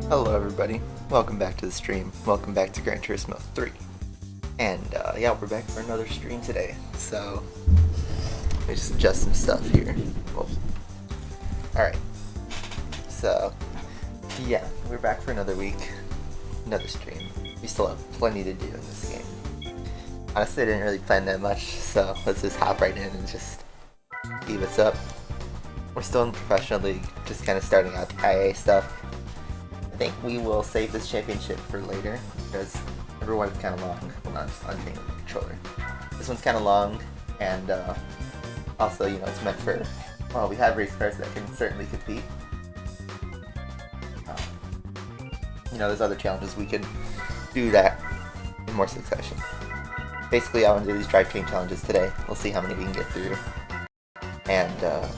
Hello everybody, welcome back to the stream, welcome back to Gran Turismo 3. And yeah, we're back for another stream today, so let me just adjust some stuff here. Alright, so yeah, we're back for another week, another stream. We still have plenty to do in this game. Honestly, I didn't really plan that much, so let's just hop right in and just see what's up. We're still in the professional league, just kind of starting out the IA stuff. I think we will save this championship for later, because number one is kind of long. Hold on, just unchain the controller. This one's kind of long, and also, you know, it's meant for, well, we have race cars that can certainly compete. You know, there's other challenges we could do that in more succession. Basically, I want to do these drivetrain challenges today. We'll see how many we can get through. And,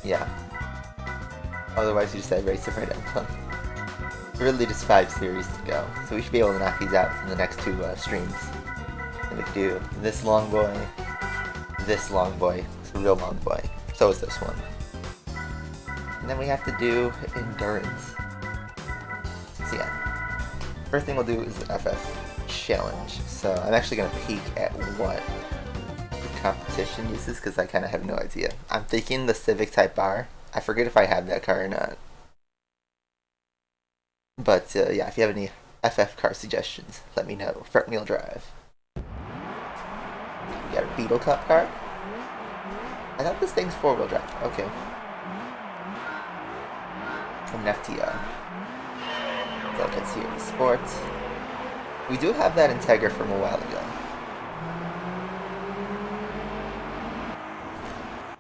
yeah. Otherwise, you just had race of red emblem. Really just 5 series to go, so we should be able to knock these out in the next 2 streams. And we can do this long boy, it's a real long boy, so is this one. And then we have to do endurance. So yeah, first thing we'll do is the FF challenge. So I'm actually going to peek at what the competition uses, because I kind of have no idea. I'm thinking the Civic Type R. I forget if I have that car or not. But yeah, if you have any FF car suggestions, let me know. Front wheel drive. You got a Beetle Cup car? I thought this thing's 4-wheel drive. Okay. An FTR. So let's here, sports. We do have that Integra from a while ago.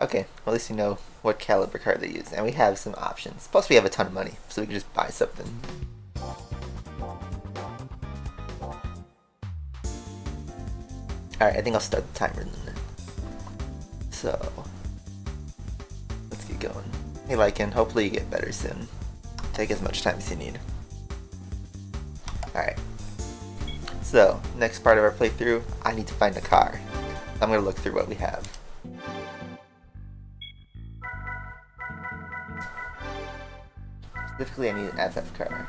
Okay, well, at least you know what caliber car they use, and we have some options. Plus we have a ton of money, so we can just buy something. Alright, I think I'll start the timer then. So, let's get going. Hey Lycan, hopefully you get better soon. Take as much time as you need. Alright. So, next part of our playthrough, I need to find a car. I'm going to look through what we have. Specifically, I need an FF car.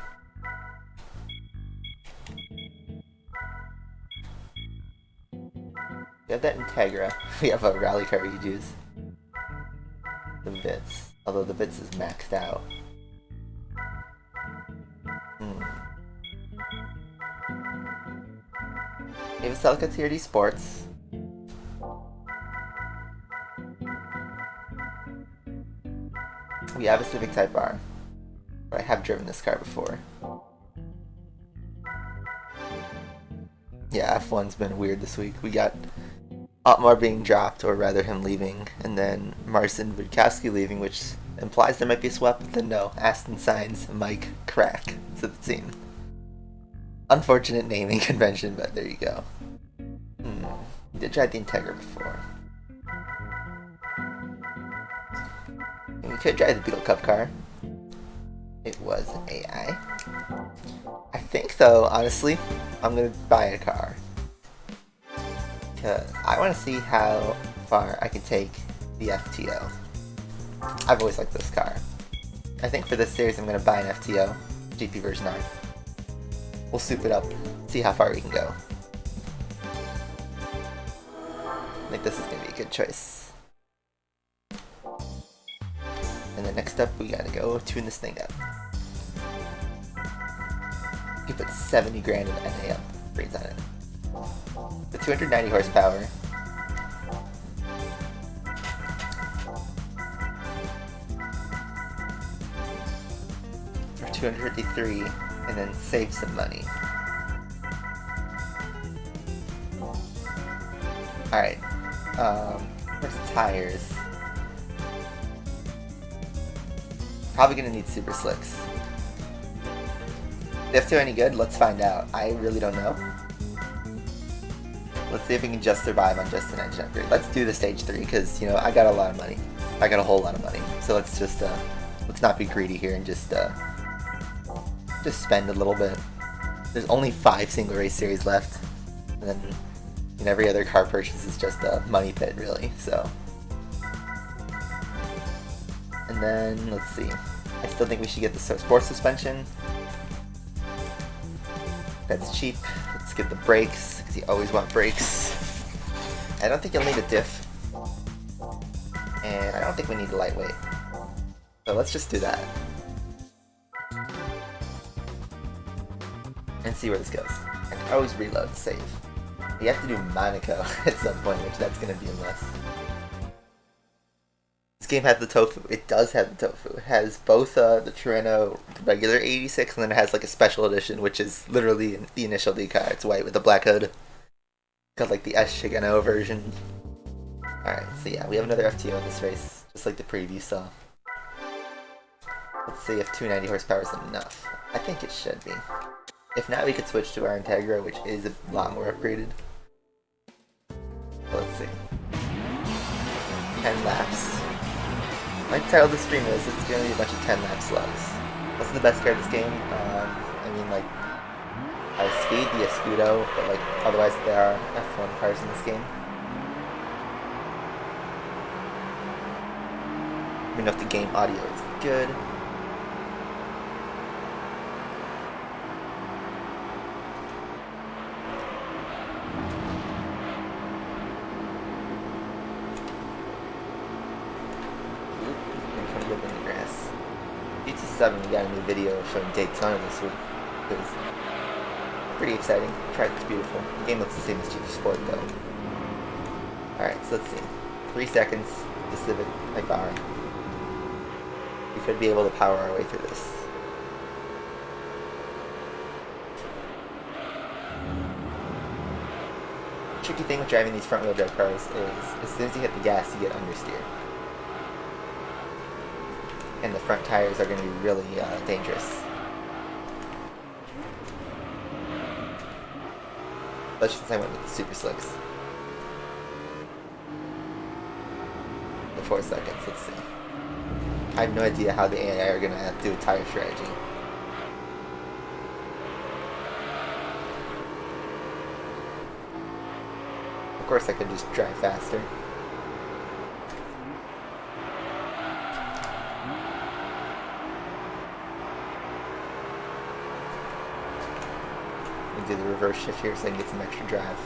We have that Integra. We have a rally car we could use. The Vitz. Although the Vitz is maxed out. We have a Celica TRD Sports. We have a Civic Type R. I have driven this car before. Yeah, F1's been weird this week. We got Otmar being dropped, or rather him leaving, and then Marcin Witkowski leaving, which implies there might be a swap, but then no. Aston signs Mike Crack to the team. Unfortunate naming convention, but there you go. We did try the Integra before. And we could drive the Beetle Cup car. It was an AI. I think though, honestly, I'm gonna buy a car. Because I want to see how far I can take the FTO. I've always liked this car. I think for this series I'm gonna buy an FTO, GP version R. We'll soup it up, see how far we can go. I think this is gonna be a good choice. And then next up, we gotta go tune this thing up. You put 70 grand in NA upgrades on it. The 290 horsepower. For 253, and then save some money. Alright. Where's the tires? Probably gonna need super slicks. If they're any good, let's find out. I really don't know. Let's see if we can just survive on just an engine upgrade. Let's do the stage 3, because, you know, I got a lot of money. I got a whole lot of money. So let's just, let's not be greedy here and just spend a little bit. There's only 5 single race series left. And then, you know, every other car purchase is just a money pit, really, so. And then, let's see. I still think we should get the sports suspension. That's cheap. Let's get the brakes, because you always want brakes. I don't think you'll need a diff. And I don't think we need a lightweight. So let's just do that. And see where this goes. I can always reload to save. You have to do Monaco at some point, which that's going to be a mess. This game has the tofu. It does have the tofu. It has both the Torino regular 86, and then it has like a special edition, which is literally the initial D car. It's white with a black hood. Got like the S Chigano version. Alright, so yeah, we have another FTO in this race, just like the preview saw. Let's see if 290 horsepower is enough. I think it should be. If not, we could switch to our Integra, which is a lot more upgraded. So let's see. 10 laps. My title of the stream is, it's going to be a bunch of 10 lap slugs. What's the best car of this game? I mean, like, speed, the Escudo, but like, otherwise there are F1 cars in this game. Let me know if the game audio is good. We got a new video showing Daytona this week. It was pretty exciting. Track is beautiful. The game looks the same as GT Sport though. Alright, so let's see. 3 seconds, the Civic by bar. We could be able to power our way through this. The tricky thing with driving these front wheel drive cars is as soon as you hit the gas, you get understeer. And the front tires are going to be really dangerous. Especially since I went with the Super Slicks. The 4 seconds, let's see. I have no idea how the AI are going to do a tire strategy. Of course I could just drive faster. Do the reverse shift here so I can get some extra drive.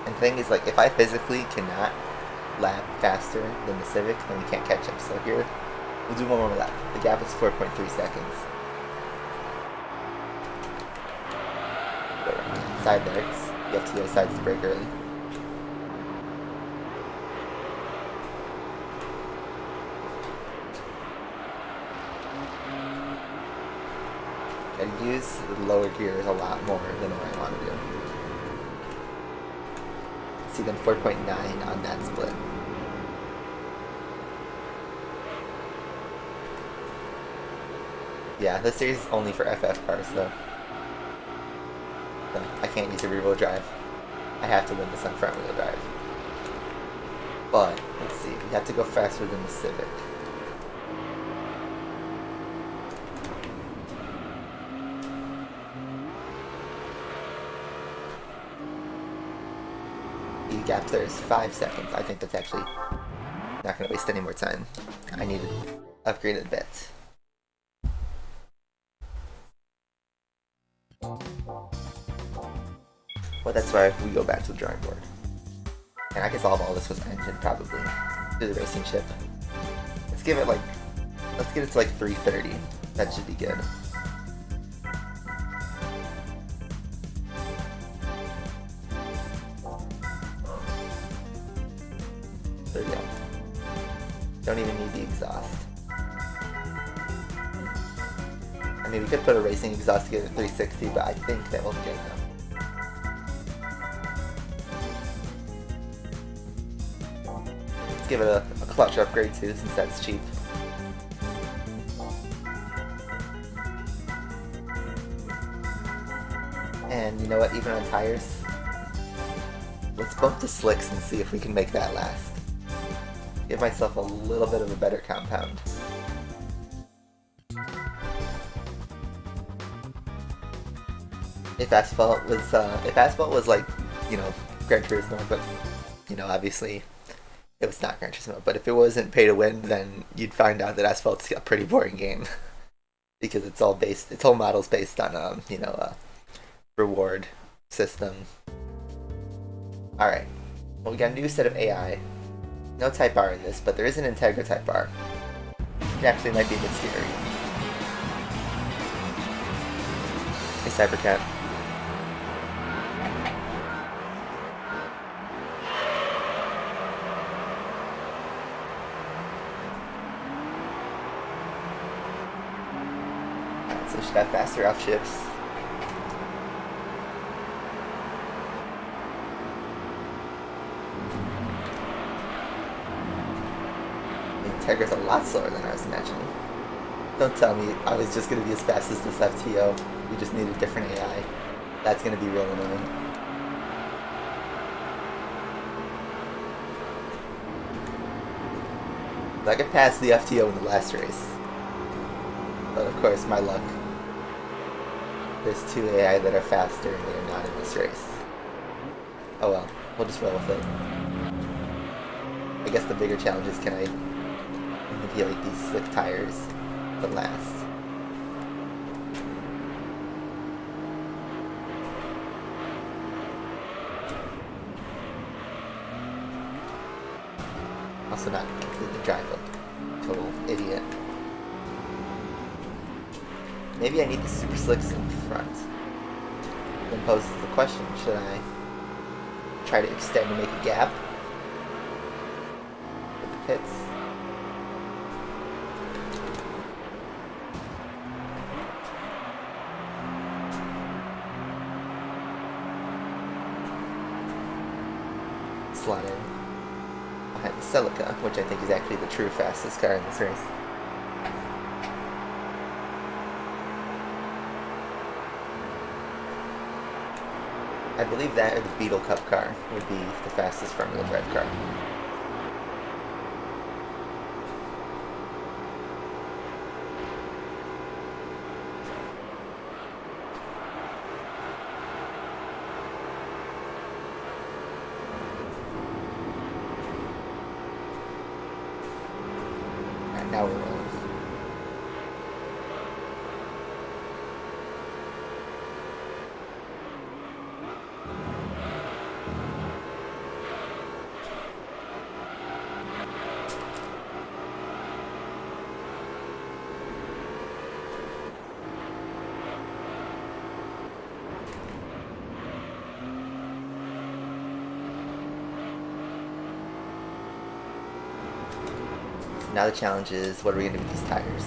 And the thing is, like, if I physically cannot lap faster than the Civic, then we can't catch up. So here, we'll do one more lap. The gap is 4.3 seconds. Side there, you have to go sides to brake early. I use the lower gears a lot more than what I want to do. See, then 4.9 on that split. Yeah, this series is only for FF cars, though. So I can't use a rear wheel drive. I have to win this on front wheel drive. But, let's see, we have to go faster than the Civic. Gap there is 5 seconds. I think that's actually not going to waste any more time. I need to upgrade it a bit. Well, that's why we go back to the drawing board. And I can solve all this with engine probably. Do the racing chip. Let's give it like, let's get it to like 330. That should be good. There we go. Don't even need the exhaust. I mean, we could put a racing exhaust to get it 360, but I think that will be good enough. Let's give it a clutch upgrade too, since that's cheap. And you know what, even on tires, let's bump the slicks and see if we can make that last. Give myself a little bit of a better compound. If asphalt was like, you know, Gran Turismo, but, you know, obviously It was not Gran Turismo, but if it wasn't pay to win, then you'd find out that Asphalt's a pretty boring game because its whole model's based on a reward system. All right, well, we got a new set of AI. No Type R in this, but there is an Integra Type R. It actually might be a bit scary. Hey, Cybercat. Alright, so she got faster off ships. Integra's a lot slower than I was imagining. Don't tell me I was just going to be as fast as this FTO. We just need a different AI. That's going to be real annoying. I could pass the FTO in the last race. But of course, my luck. There's two AI that are faster and they are not in this race. Oh well, we'll just roll with it. I guess the bigger challenge is, can I manipulate these slick tires to last? Also not completely drive a total idiot. Maybe I need the super slicks in front. Then poses the question, should I try to extend and make a gap with the pits? Slide in behind the Celica, which I think is actually the true fastest car in this race. I believe that or the Beetle Cup car would be the fastest front-wheel drive car. Alright, now we're rolling. Now the challenge is, what are we going to do with these tires?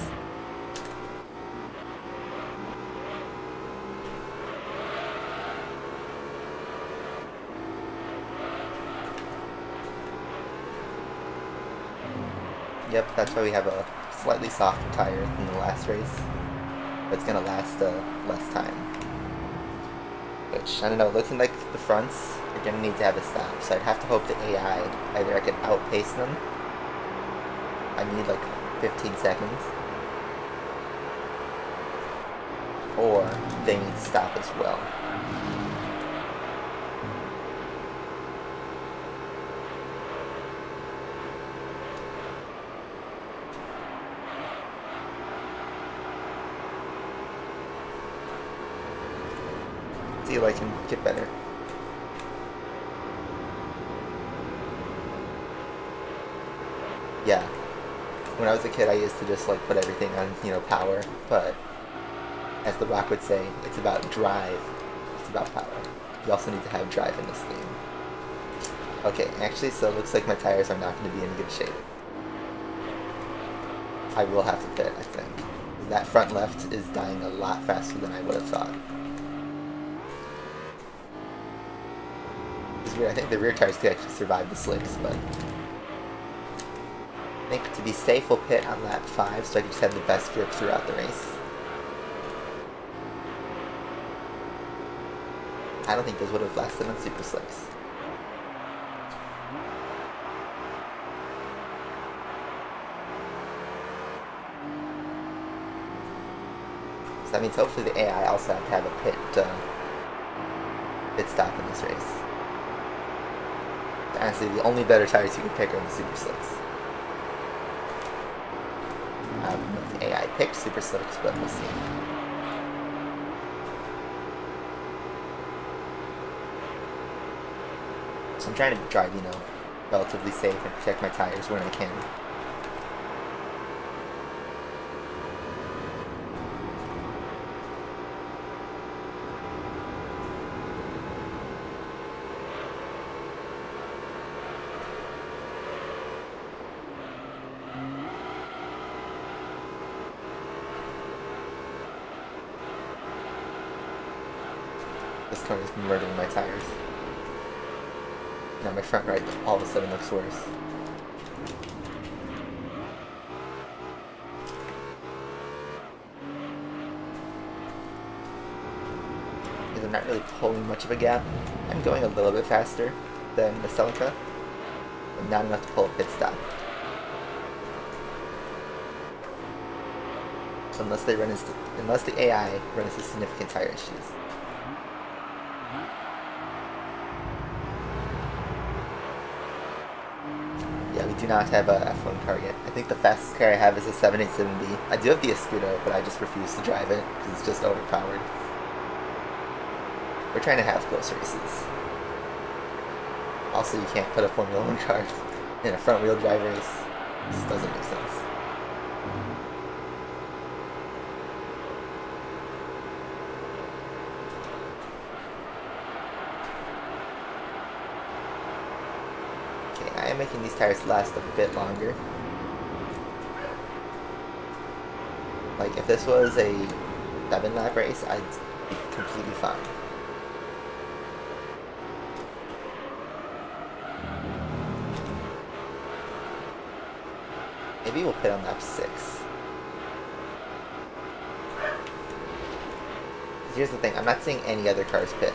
Yep, that's why we have a slightly softer tire than the last race. But it's going to last less time. Which, I don't know, looking like the fronts are going to need to have a stop. So I'd have to hope the AI, either I can outpace them. I need like 15 seconds. Or they need to stop as well. See if I can get better. Yeah. When I was a kid, I used to just like put everything on, power, but as The Rock would say, it's about drive. It's about power. You also need to have drive in this game. Okay, actually, so it looks like my tires are not going to be in good shape. I will have to pit, I think. That front left is dying a lot faster than I would have thought. It's weird, I think the rear tires could actually survive the slicks, but I think to be safe, we'll pit on lap 5 so I can just have the best grip throughout the race. I don't think those would have lasted on super slicks. So that means hopefully the AI also have to have a pit stop in this race. Honestly, the only better tires you can pick are the Super Slicks. I don't know if the AI picked Super Slicks, but we'll see. So I'm trying to drive, relatively safe and protect my tires when I can. This corner is murdering my tires. Now my front right all of a sudden looks worse. Because I'm not really pulling much of a gap. I'm going a little bit faster than the Celica, but not enough to pull a pit stop. So unless the AI runs into significant tire issues. Yeah, we do not have a F1 car yet. I think the fastest car I have is a 787B. I do have the Escudo, but I just refuse to drive it because it's just overpowered. We're trying to have close races. Also, you can't put a Formula 1 car in a front-wheel drive race. This doesn't make sense. I am making these tires last a bit longer. Like, if this was a 7-lap race, I'd be completely fine. Maybe we'll pit on lap 6. Here's the thing, I'm not seeing any other cars pit.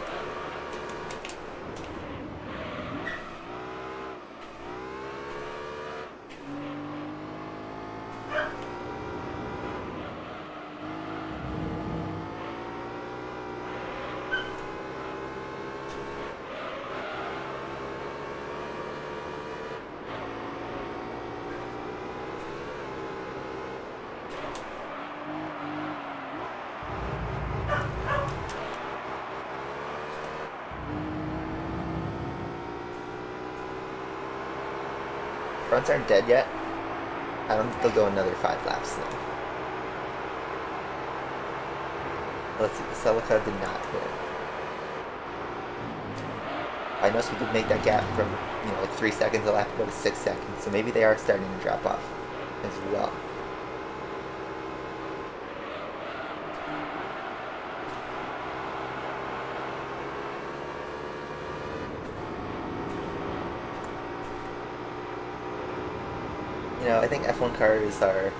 Fronts aren't dead yet. I don't think they'll go another 5 laps though. Let's see, the Celica did not hit. I noticed we did make that gap from, like 3 seconds a lap to go to 6 seconds, so maybe they are starting to drop off as well. I think F1 cars are,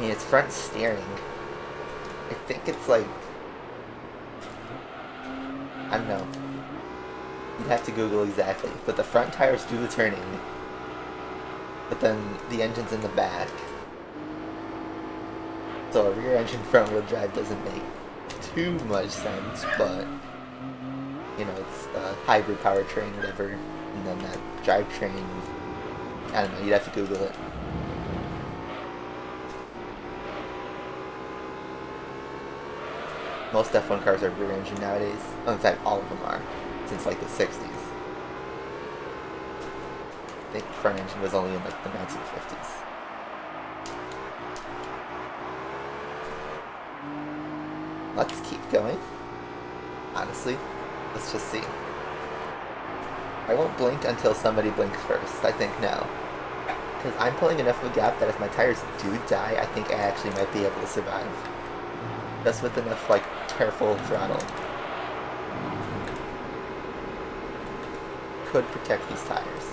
it's front steering. I think it's like, I don't know. You'd have to Google exactly, but the front tires do the turning, but then the engine's in the back. So a rear engine front wheel drive doesn't make too much sense, but, it's a hybrid powertrain, whatever, and then that drivetrain, I don't know, you'd have to Google it. Most F1 cars are rear engine nowadays. Oh, in fact, all of them are, since like the 60s. I think front engine was only in like the 1950s. Let's keep going. Honestly, let's just see. I won't blink until somebody blinks first, I think now. Because I'm pulling enough of a gap that if my tires do die, I think I actually might be able to survive. Just with enough, careful throttle. Could protect these tires.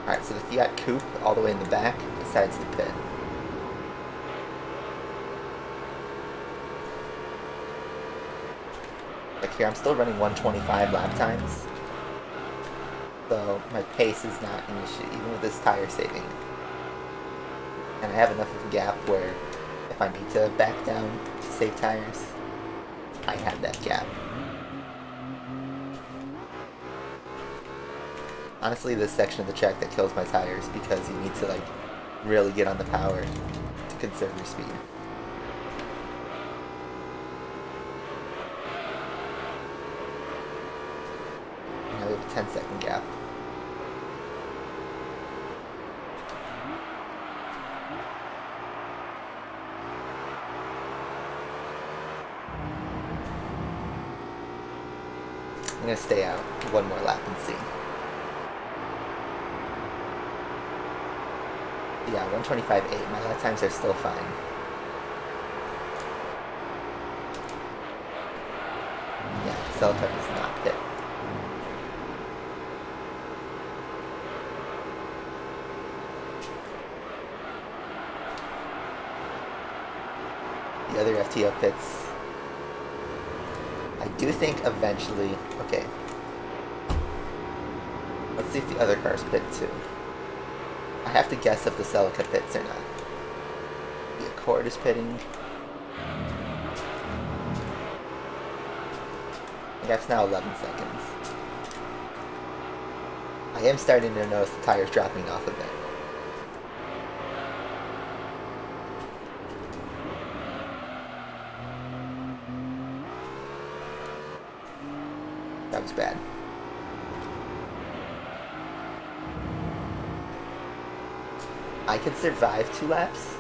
Alright, so the Fiat Coupe, all the way in the back, decides to pit. Like here, I'm still running 125 lap times. So my pace is not an issue, even with this tire saving. And I have enough of a gap where if I need to back down to save tires, I have that gap. Honestly, this section of the track that kills my tires because you need to like really get on the power to conserve your speed. Now we have a 10-second gap. I'm gonna stay out one more lap and see. Yeah, 125.8. My lap times are still fine. Yeah, Celica does not hit. The other FTO pits. I do think eventually... Okay. Let's see if the other cars pit too. I have to guess if the Celica pits or not. The Accord is pitting. The gap's now 11 seconds. I am starting to notice the tires dropping off a bit. That was bad. I could survive 2 laps.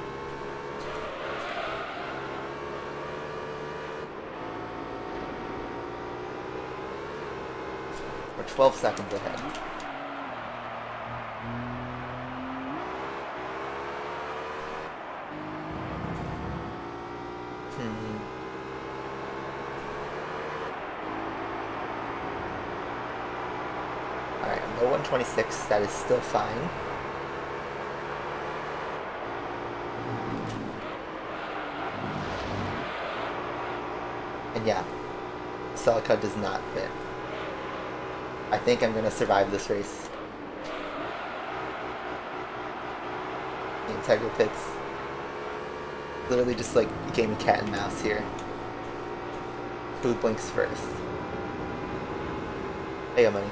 We're 12 seconds ahead. Alright, I'm low 126. That is still fine. And yeah, Celica does not fit. I think I'm gonna survive this race. The Integra pits. Literally just like a game of cat and mouse here. Who blinks first? Hey, yo, money.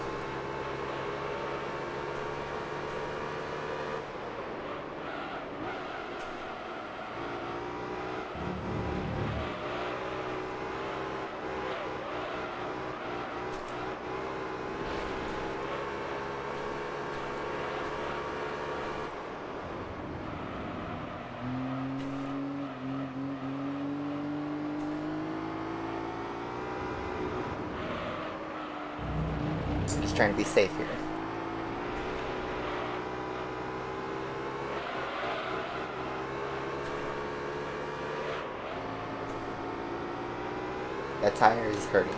I'm just trying to be safe here. That tire is hurting.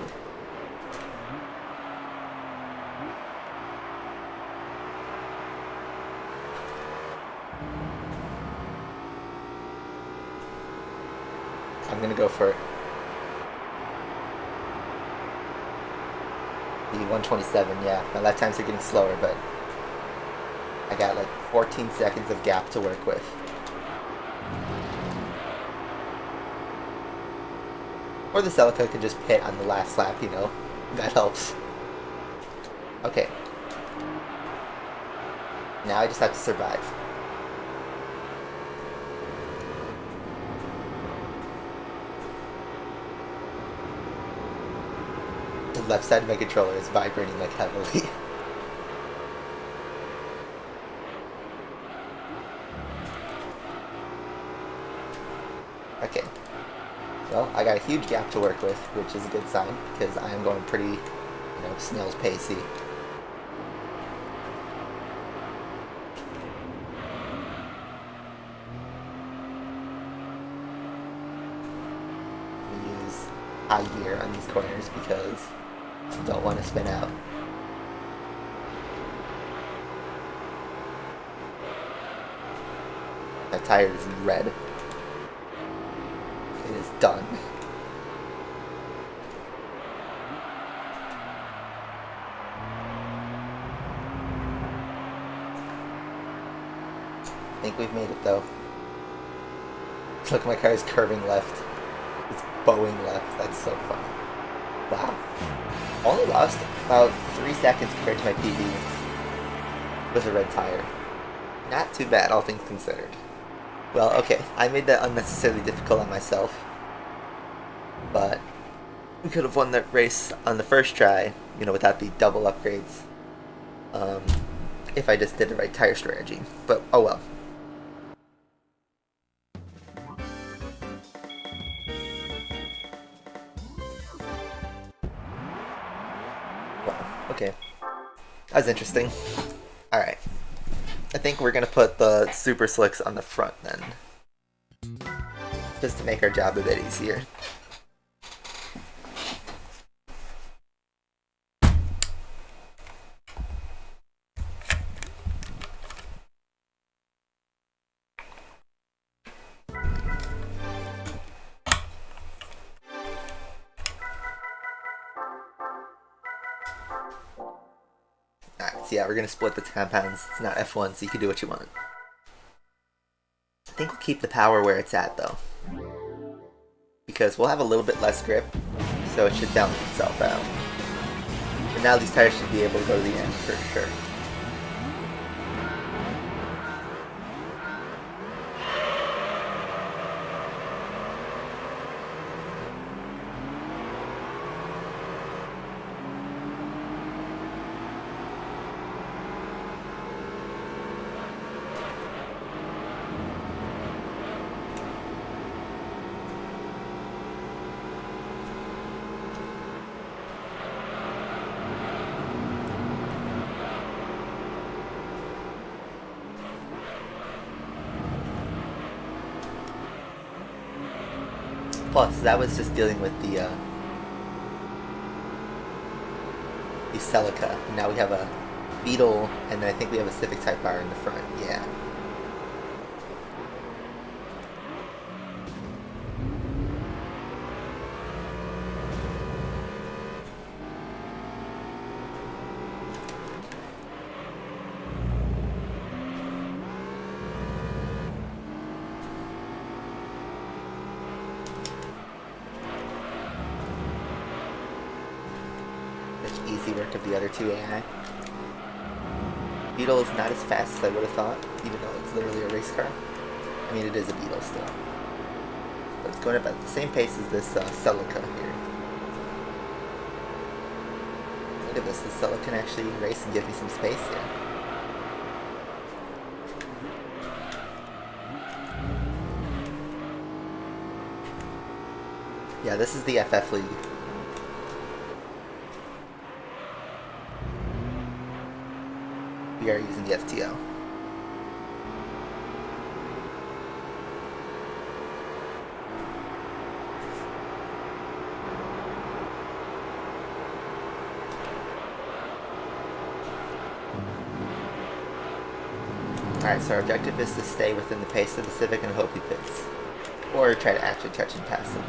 I'm gonna go for it. The 127, yeah. My lap times are getting slower, but I got like 14 seconds of gap to work with. Or the Celica could just pit on the last lap, you know? That helps. Okay. Now I just have to survive. The left side of my controller is vibrating like heavily. Okay. Well, I got a huge gap to work with, which is a good sign, because I am going pretty, you know, snail's pacey. Use high gear on these corners because I don't want to spin out. That tire is red. It is done. I think we've made it though. Look, my car is curving left. It's bowing left. That's so funny. Wow. Only lost about 3 seconds compared to my PB with a red tire. Not too bad, all things considered. Well, okay, I made that unnecessarily difficult on myself. But we could have won that race on the first try, you know, without the double upgrades. If I just did the right tire strategy. But, oh well. Wow, okay. That was interesting. Alright. I think we're gonna put the Super Slicks on the front then. Just to make our job a bit easier. Alright, so yeah, we're gonna split the compounds. It's not F1, so you can do what you want. I think we'll keep the power where it's at, though. Because we'll have a little bit less grip, so it should balance itself out. But now these tires should be able to go to the end for sure. Plus, that was just dealing with the Celica. Now we have a Beetle, and then I think we have a Civic Type R in the front. Yeah. Easy work of the other two AI. Beetle is not as fast as I would have thought, even though it's literally a race car. I mean, it is a Beetle still. But it's going about the same pace as this Celica here. Look at this, the Celica can actually race and give me some space here. Yeah, this is the FF League. We are using the FTO. Alright, so our objective is to stay within the pace of the Civic and hope he pits. Or try to actually touch and pass him.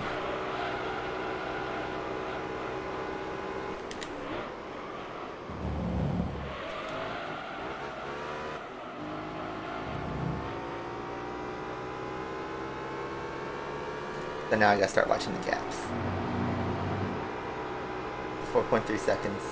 So now I gotta start watching the gaps. 4.3 seconds.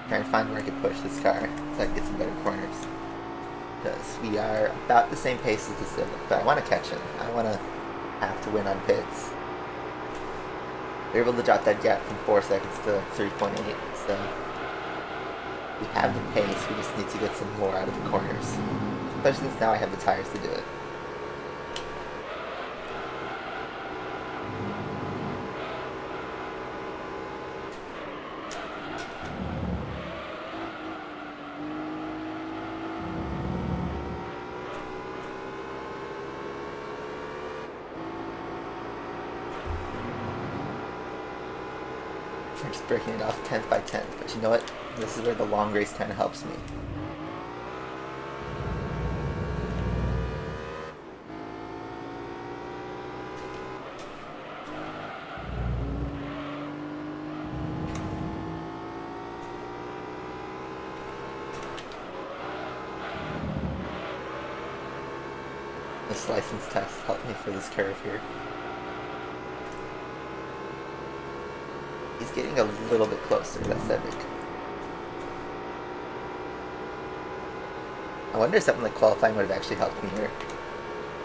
Trying to find where I can push this car so I can get some better corners. Because we are about the same pace as the Civic, but I want to catch him. I don't want to have to win on pits. We're able to drop that gap from 4 seconds to 3.8, so We have the pace, we just need to get some more out of the corners. Especially since now I have the tires to do it. I'm just breaking it off 10th by 10th, but you know what? This is where the long race kind of helps me. This license test helped me for this curve here. He's getting a little bit closer, that's epic. I wonder if something like qualifying would have actually helped me here.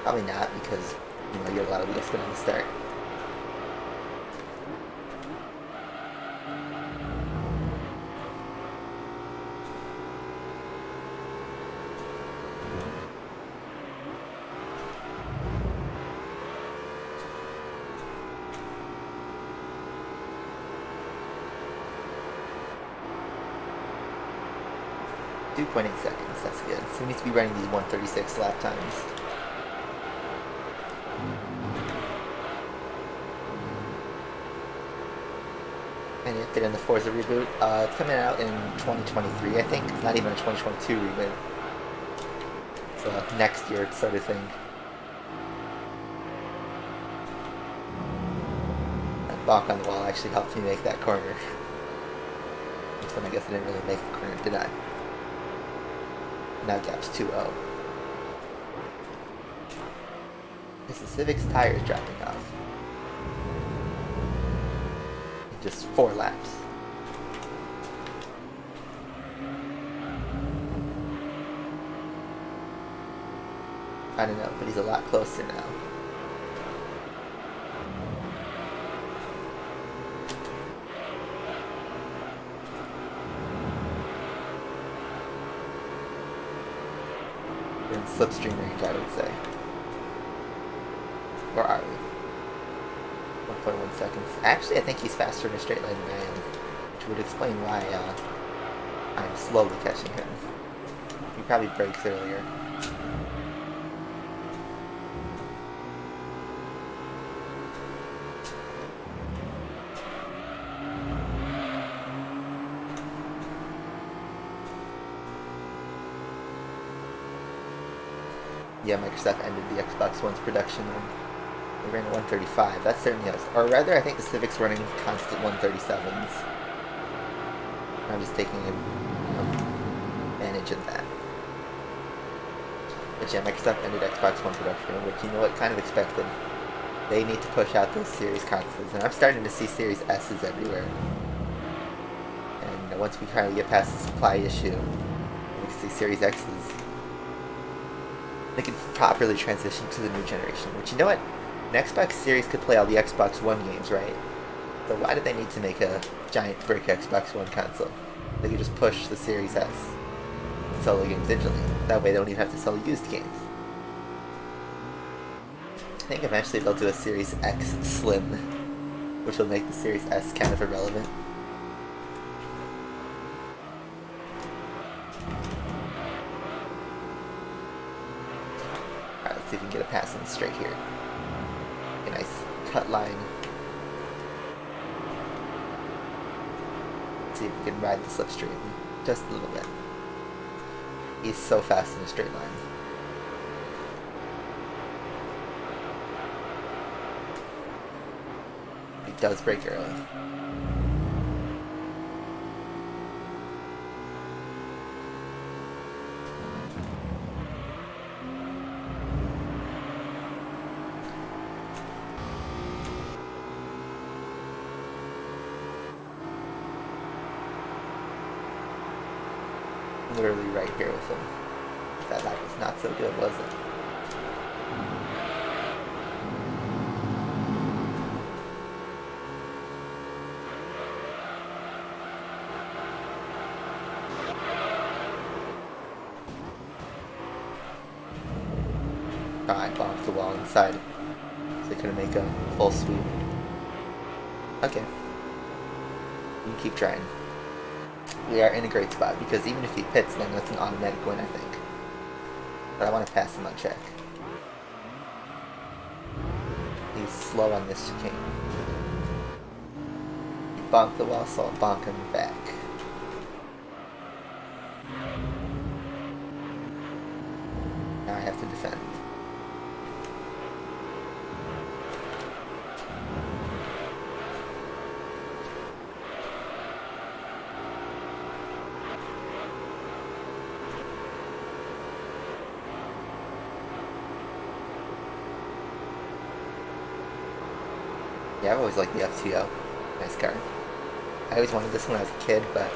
Probably not, because you know you get a lot of wheel spin on the start. .8 seconds, that's good. So we need to be running these 136 lap times. And you get in the Forza reboot. It's coming out in 2023, I think. It's not even a 2022 reboot. It's a next year sort of thing. That balk on the wall actually helped me make that corner. This one I guess I didn't really make the corner, did I? Now gap's 2-0. It's the Civic's tires dropping off. In just 4 laps. I don't know, but he's a lot closer now. In slipstream range, I would say. Where are we? 1.1 seconds. Actually, I think he's faster in a straight line than I am, which would explain why I'm slowly catching him. He probably brakes earlier. Yeah, Microsoft ended the Xbox One's production run. They ran at 135. That certainly helps. Or rather, I think the Civic's running constant 137s. I'm just taking advantage of that. But yeah, Microsoft ended Xbox One production run, which, you know what, kind of expected. They need to push out those Series consoles, and I'm starting to see Series S's everywhere. And once we kind of get past the supply issue, we can see Series X's. They can properly transition to the new generation, which, you know what? An Xbox Series could play all the Xbox One games, right? So why do they need to make a giant brick Xbox One console? They could just push the Series S and sell the games digitally. That way they don't even have to sell used games. I think eventually they'll do a Series X Slim, which will make the Series S kind of irrelevant. Alright, let's see if we can get a pass in straight here. A nice cut line. Let's see if we can ride the slipstream just a little bit. He's so fast in a straight line. He does break early. Literally right here with him. That lap was not so good, was it? Oh, I bonked the wall inside, so I couldn't make a full sweep. Okay. We can keep trying. We are in a great spot, because even if he pits, then that's an automatic win, I think. But I want to pass him on check. He's slow on this chicane. He bonked the wall, so I'll bonk him back. Now I have to defend. Yeah, I've always liked the FTO. Nice car. I always wanted this when I was a kid, but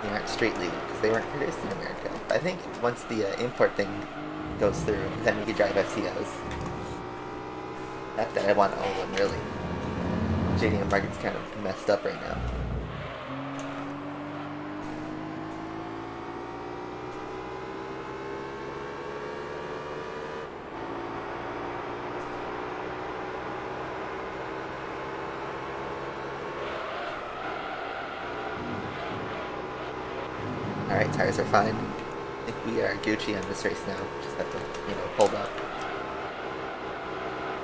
they aren't street legal because they weren't produced in America. I think once the import thing goes through, then we could drive FTOs. Not that I want to own one, really. JDM market's kind of messed up right now. Alright, tires are fine. I think we are Gucci on this race now. Just have to, hold up.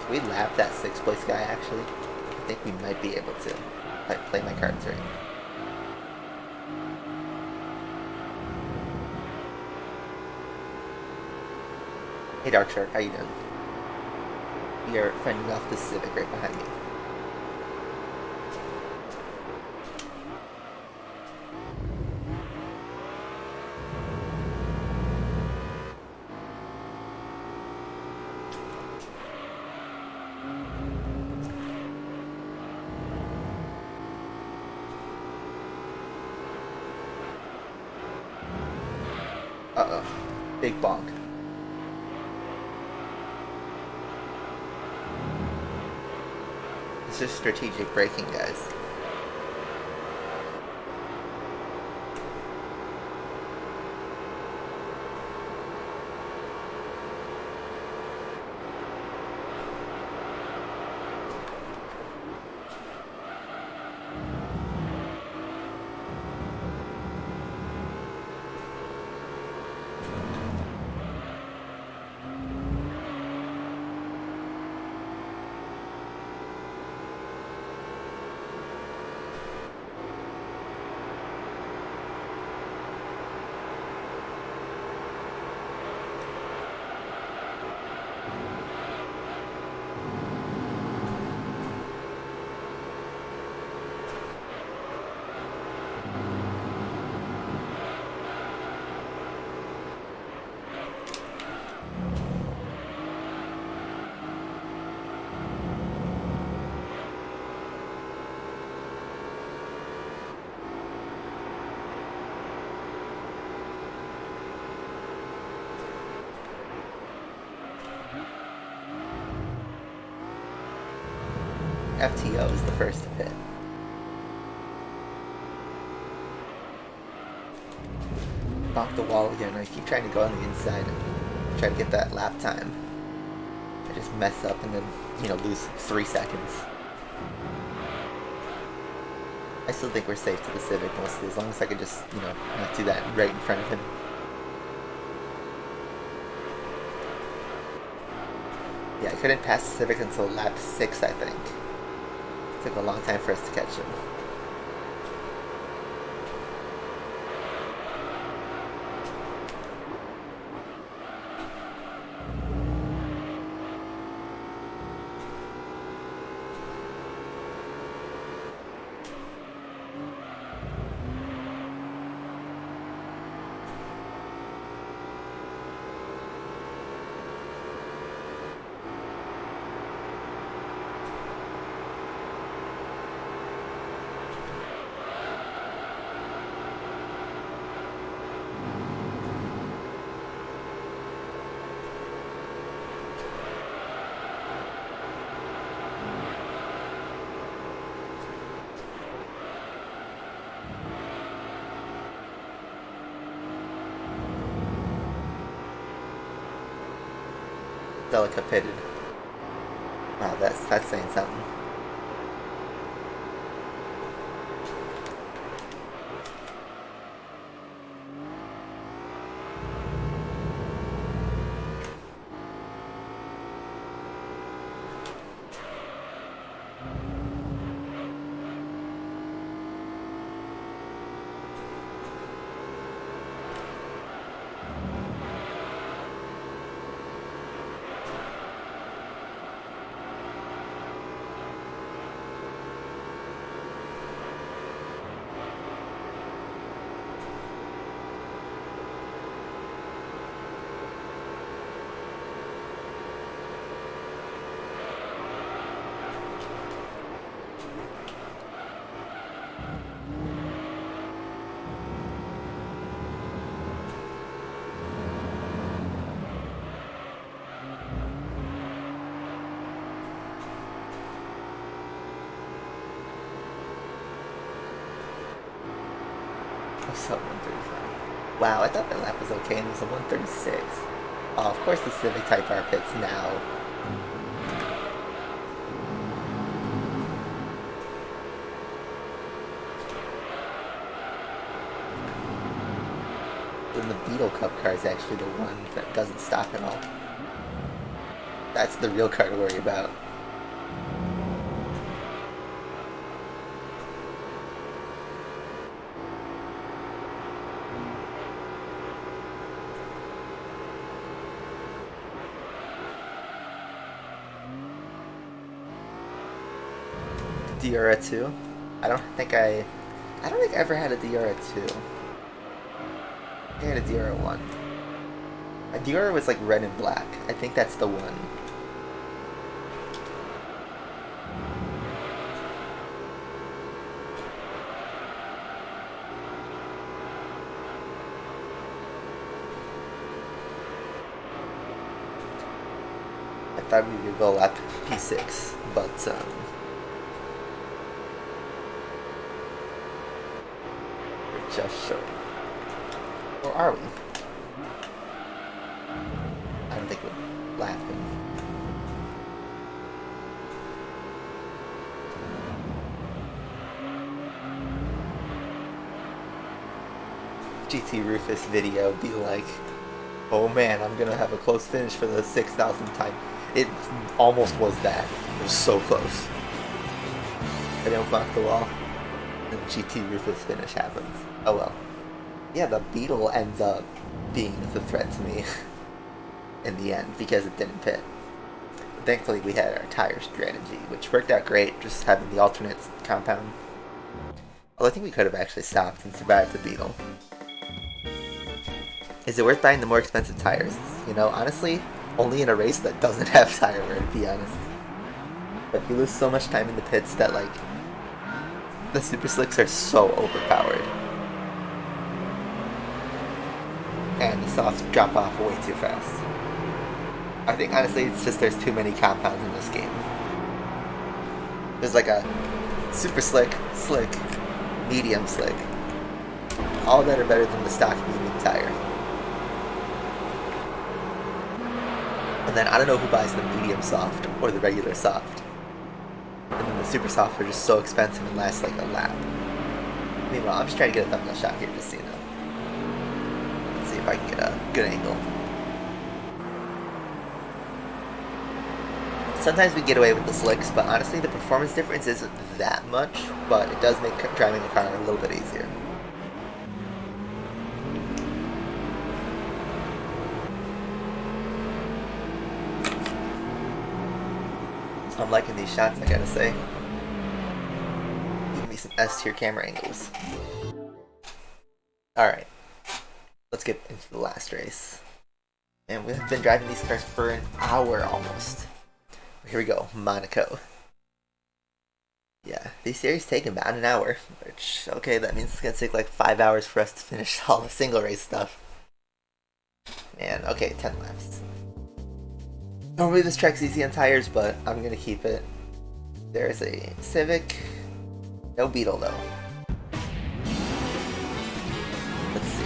So we lapped that 6th place guy, actually. I think we might be able to, if I play my cards right. Hey Dark Shark, how you doing? We are fending off the Civic right behind me. Uh-oh. Big bonk. This is strategic braking, guys. FTO is the first to hit. Bonk the wall again. I keep trying to go on the inside and try to get that lap time. I just mess up and then, lose 3 seconds. I still think we're safe to the Civic mostly, as long as I could just, not do that right in front of him. Yeah, I couldn't pass the Civic until lap 6, I think. It took a long time for us to catch him. Delicated. Wow, that's saying something. So 135. Wow, I thought that lap was okay and it was a 136. Oh, of course the Civic Type R pits now. Then the Beetle Cup car is actually the one that doesn't stop at all. That's the real car to worry about. Diora 2? I don't think I ever had a Diora 2. I had a Diora 1. A Diora was like red and black. I think that's the one. I thought we would go lap P6, but just short. Or are we? I don't think we're lapping. GT Rufus video be like, oh man, I'm gonna have a close finish for the 6,000th time. It almost was that. It was so close. I didn't block the wall. And GT Rufus finish happens. Oh well. Yeah, the Beetle ends up being the threat to me in the end because it didn't pit. But thankfully we had our tire strategy, which worked out great, just having the alternate compound. Although I think we could have actually stopped and survived the Beetle. Is it worth buying the more expensive tires? You know, honestly, only in a race that doesn't have tire wear, to be honest. But you lose so much time in the pits that, like, the Super Slicks are so overpowered. And the softs drop off way too fast. I think, honestly, it's just there's too many compounds in this game. There's like a Super Slick, Slick, Medium Slick. All that are better than the stock medium tire. And then I don't know who buys the medium soft or the regular soft. And then the super soft are just so expensive and last like a lap. Meanwhile, I'm just trying to get a thumbnail shot here just so you know. Let's see if I can get a good angle. Sometimes we get away with the slicks, but honestly the performance difference isn't that much, but it does make driving a car a little bit easier. I'm liking these shots, I gotta say. Give me some S-tier camera angles. Alright. Let's get into the last race. And we've been driving these cars for an hour almost. Here we go, Monaco. Yeah, these series take about an hour, which, okay, that means it's gonna take like 5 hours for us to finish all the single race stuff. And, okay, 10 laps. Normally this track's easy on tires, but I'm gonna keep it. There's a Civic. No Beetle though. Let's see.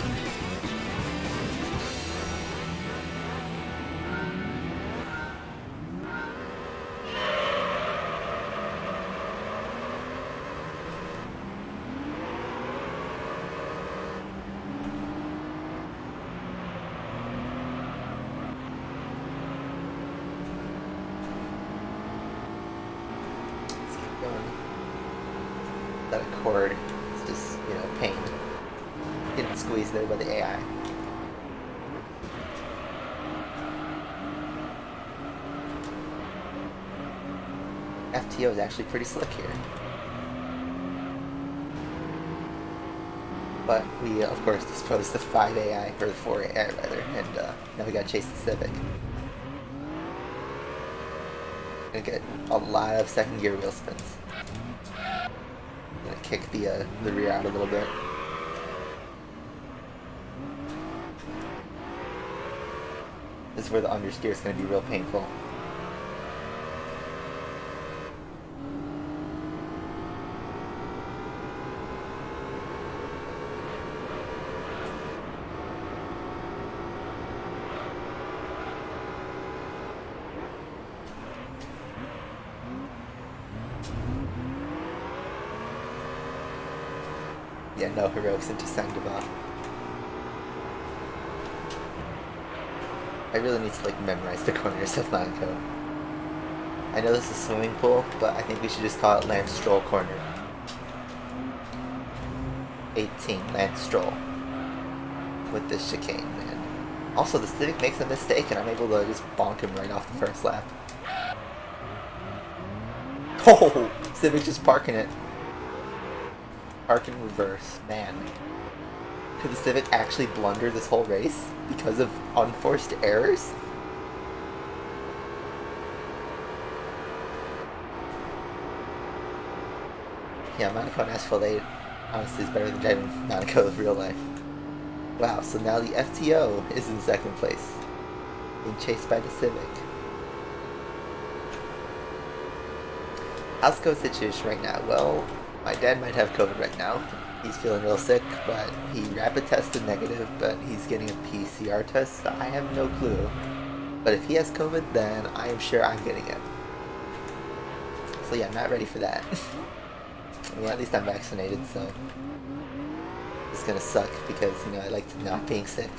that accord is just, you know, pain. Getting squeezed there by the AI. FTO is actually pretty slick here. But we, of course, disposed the 5 AI, or the 4 AI rather, and now we gotta chase the Civic. Gonna get a lot of second gear wheel spins. Gonna kick the rear out a little bit. This is where the understeer is gonna be real painful. Yeah, no heroics into Sangdaba. I really need to like memorize the corners of Monaco. I know this is a swimming pool, but I think we should just call it Lance Stroll Corner. 18, Lance Stroll. With this chicane, man. Also, the Civic makes a mistake and I'm able to just bonk him right off the first lap. Oh! Civic just parking it. Park in reverse. Man. Could the Civic actually blunder this whole race because of unforced errors? Yeah, Monaco and Asphalt 8 honestly is better than driving Monaco in real life. Wow, so now the FTO is in second place, being chased by the Civic. How's the situation right now? Well, my dad might have COVID right now. He's feeling real sick, but he rapid tested negative, but he's getting a PCR test, so I have no clue. But if he has COVID, then I am sure I'm getting it. So yeah, I'm not ready for that. I mean, at least I'm vaccinated, so it's gonna suck because, you know, I like not being sick.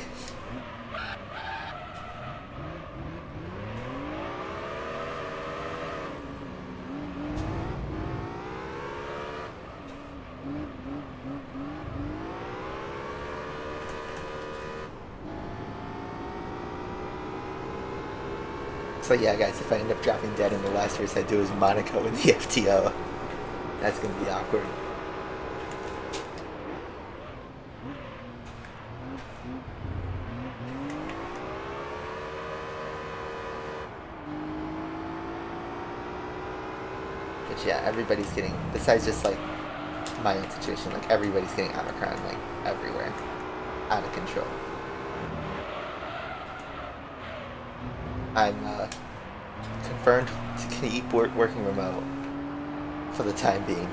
So yeah, guys, if I end up dropping dead in the last race I do is Monaco in the FTO, that's gonna be awkward. But yeah, everybody's getting, besides just like my own situation, like everybody's getting Omicron like everywhere, out of control. I'm confirmed to keep working remote for the time being.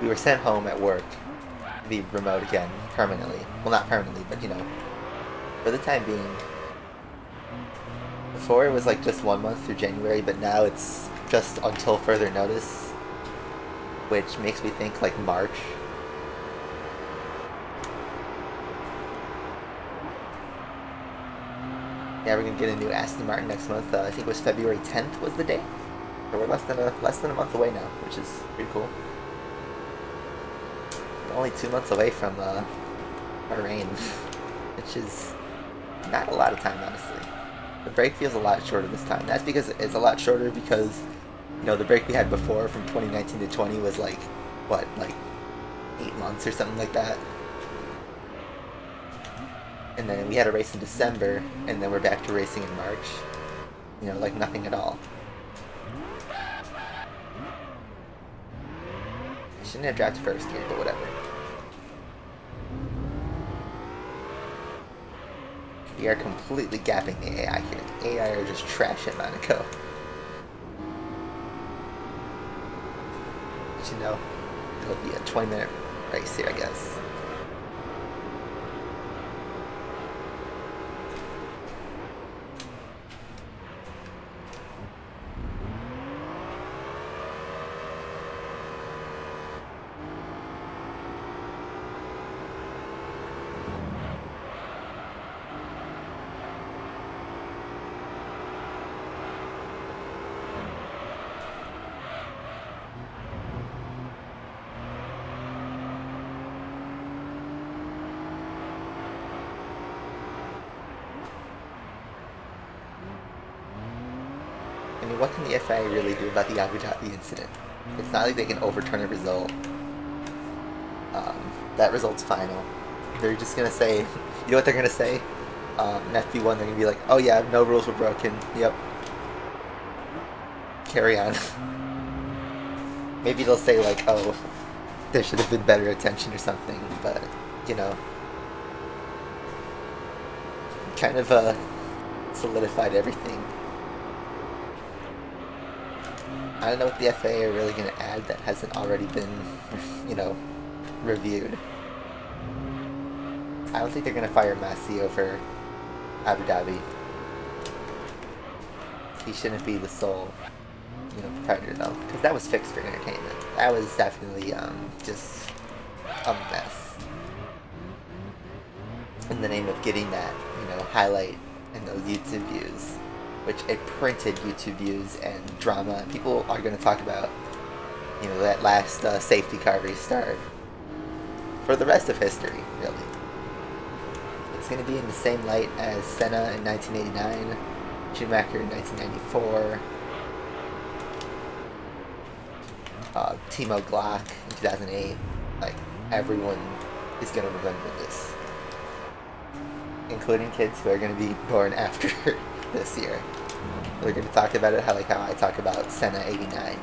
We were sent home at work to be remote again permanently. Well, not permanently, but you know, for the time being. Before it was like just 1 month through January, but now it's just until further notice, which makes me think like March. Yeah, we're gonna get a new Aston Martin next month. I think it was February 10th was the day. So we're less than a month away now, which is pretty cool. We're only 2 months away from Bahrain, which is not a lot of time, honestly. The break feels a lot shorter this time. That's because it's a lot shorter because, you know, the break we had before from 2019 to 20 was like, what, like 8 months or something like that. And then we had a race in December, and then we're back to racing in March. You know, like nothing at all. I shouldn't have dropped first here, but whatever. We are completely gapping the AI here. The AI are just trash at Monaco. But you know, it'll be a 20-minute race here, I guess. I mean, what can the FIA really do about the Abu Dhabi incident? It's not like they can overturn a result. That result's final. They're just gonna say, you know what they're gonna say? In FP1, they're gonna be like, oh yeah, no rules were broken. Yep. Carry on. Maybe they'll say like, oh, there should have been better attention or something, but, you know, kind of solidified everything. I don't know what the FAA are really going to add that hasn't already been, you know, reviewed. I don't think they're going to fire Massey over Abu Dhabi. He shouldn't be the sole, you know, proprietor though, because that was fixed for entertainment. That was definitely just a mess. In the name of getting that, you know, highlight and those YouTube views, which it printed YouTube views and drama. People are going to talk about, you know, that last safety car restart for the rest of history, really. It's going to be in the same light as Senna in 1989, Schumacher in 1994, Timo Glock in 2008. Like, everyone is going to remember this, including kids who are going to be born after this year. They're going to talk about it how I talk about Senna 89.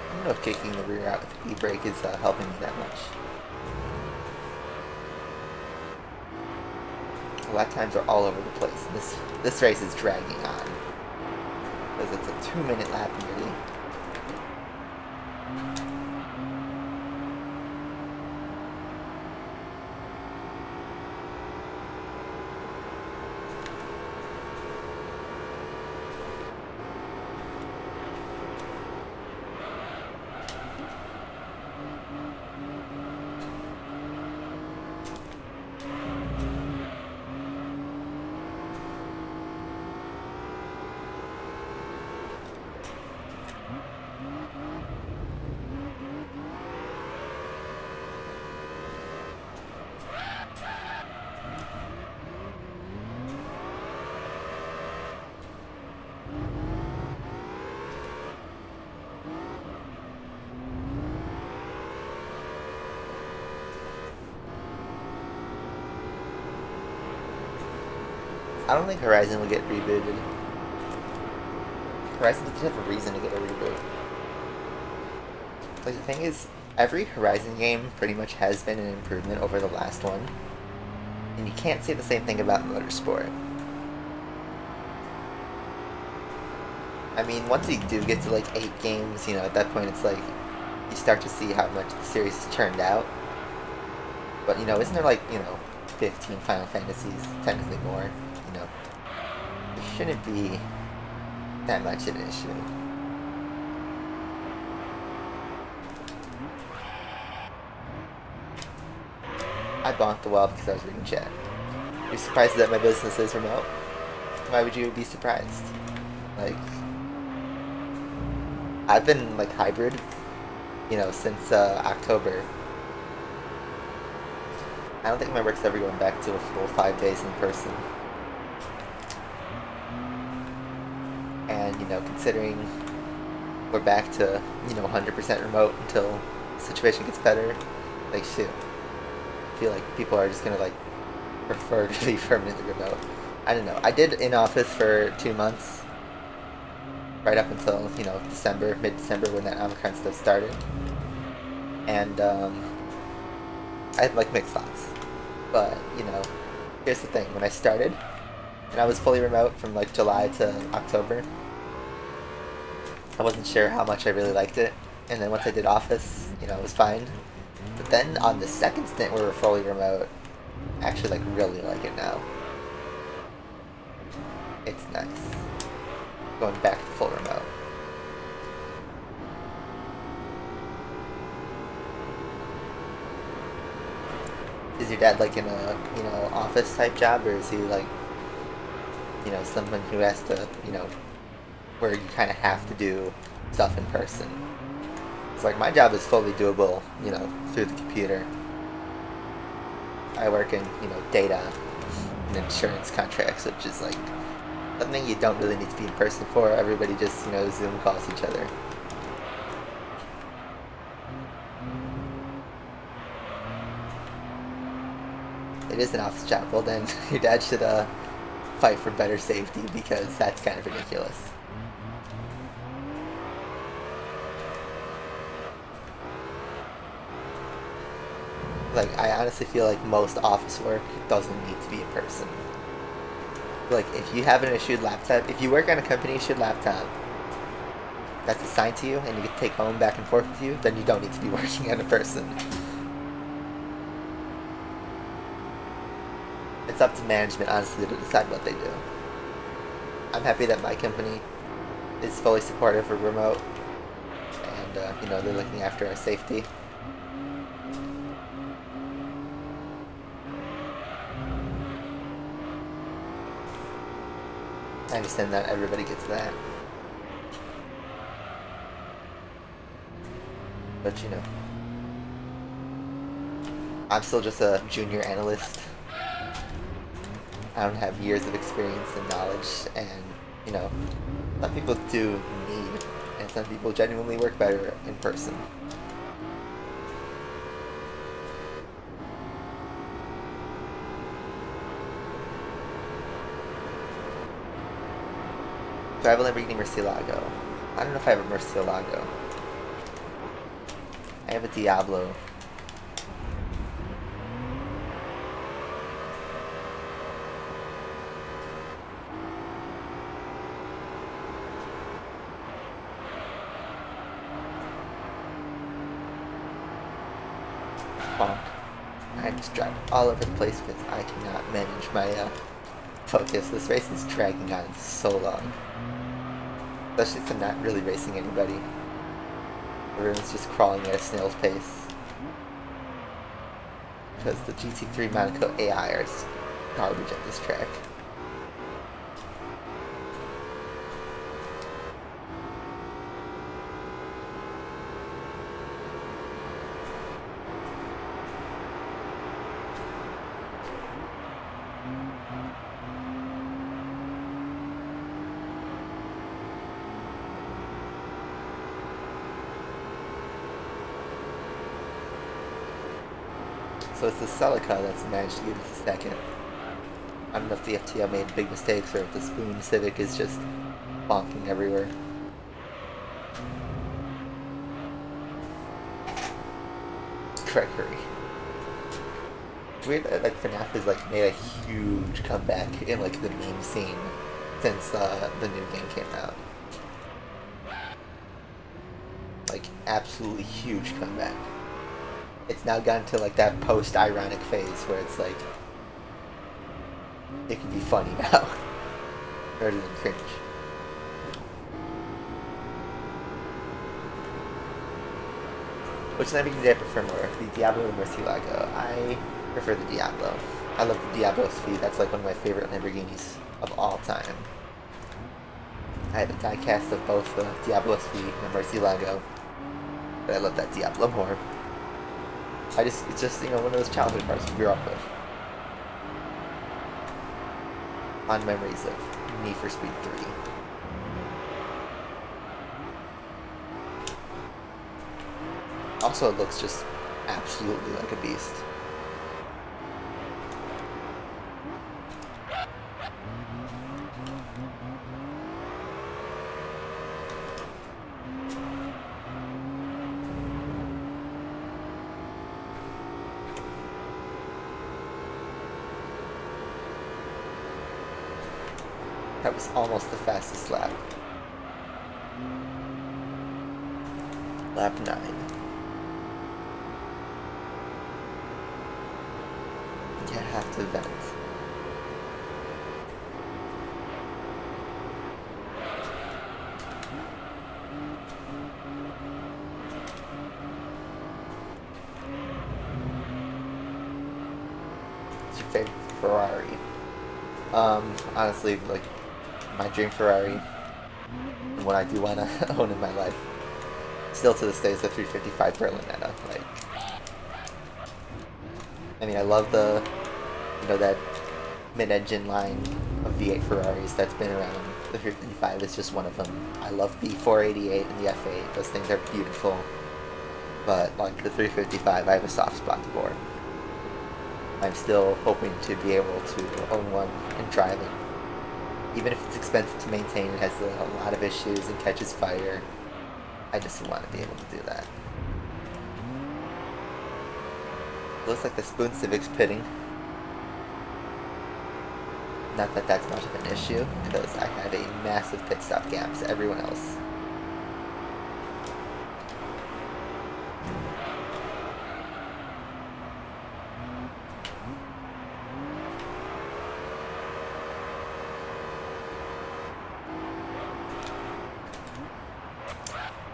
I don't know if kicking the rear out with the e-brake is helping me that much. Lap times are all over the place. This race is dragging on because it's a 2-minute lap nearly. I don't think Horizon will get rebooted. Horizon doesn't have a reason to get a reboot. Like, the thing is, every Horizon game pretty much has been an improvement over the last one. And you can't say the same thing about Motorsport. I mean, once you do get to like 8 games, you know, at that point it's like, you start to see how much the series has turned out. But, you know, isn't there like, you know, 15 Final Fantasies, technically more? You know, it shouldn't be that much of an issue. I bonked the wall because I was reading chat. You're surprised that my business is remote? Why would you be surprised? Like, I've been like hybrid, you know, since October. I don't think my work's ever going back to a full 5 days in person. And, you know, considering we're back to, you know, 100% remote until the situation gets better, like, shoot. I feel like people are just gonna, like, prefer to be permanently remote. I don't know. I did in-office for 2 months, right up until, you know, December, mid-December, when that Omicron stuff started. And, I had, like, mixed thoughts. But, you know, here's the thing. When I started, and I was fully remote from, like, July to October, I wasn't sure how much I really liked it. And then once I did Office, you know, it was fine. But then on the second stint where we were fully remote, I actually, like, really like it now. It's nice. Going back to full remote. Is your dad like in a, you know, office type job, or is he like you know, someone who has to, you know, where you kind of have to do stuff in person. It's like my job is fully doable, you know, through the computer. I work in, you know, data and insurance contracts, which is like something you don't really need to be in person for. Everybody just, you know, Zoom calls each other. It is an office job. Well then, your dad should fight for better safety, because that's kind of ridiculous. Like, I honestly feel like most office work doesn't need to be in person. Like, if you have an issued laptop, if you work on a company-issued laptop that's assigned to you and you can take home back and forth with you, then you don't need to be working on a person. It's up to management, honestly, to decide what they do. I'm happy that my company is fully supportive of remote, and, you know, they're looking after our safety. I understand that everybody gets that. But, you know, I'm still just a junior analyst. I don't have years of experience and knowledge, and, you know, some people do need, and some people genuinely work better in person. So I have a Lamborghini Murcielago. I don't know if I have a Murcielago. I have a Diablo. Bonk. I just drive all over the place because I cannot manage my focus. This race is dragging on so long. Especially since I'm not really racing anybody. Everyone's just crawling at a snail's pace. Because the GT3 Monaco AI are garbage at this track. So it's the Celica that's managed to get us a second. I don't know if the FTL made big mistakes or if the Spoon Civic is just bonking everywhere. Gregory. Weird that like FNAF has like made a huge comeback in like the meme scene since the new game came out. Like absolutely huge comeback. It's now gotten to like that post-ironic phase where it's like it can be funny now rather than cringe. Which Lamborghini did I prefer more, the Diablo or the Murcielago? I prefer the Diablo. I love the Diablo SV. That's like one of my favorite Lamborghinis of all time. I have a die-cast of both the Diablo SV and the Murcielago, but I love that Diablo more. It's just, you know, one of those childhood cars we grew up with. Fond memories of Need for Speed 3. Also, it looks just absolutely like a beast. That was almost the fastest lap. Lap 9. You have to vent. What's your favorite Ferrari? Honestly, like, my dream Ferrari, and what I do want to own in my life, still to this day, is the 355 Berlinetta. Like, I mean, I love the, you know, that mid-engine line of V8 Ferraris that's been around. The 355 is just one of them. I love the 488 and the F8. Those things are beautiful. But like the 355, I have a soft spot for. I'm still hoping to be able to own one and drive it. Even if it's expensive to maintain, it has a lot of issues and catches fire. I just want to be able to do that. Looks like the Spoon Civic's pitting. Not that that's much of an issue, because I have a massive pit stop gap to everyone else.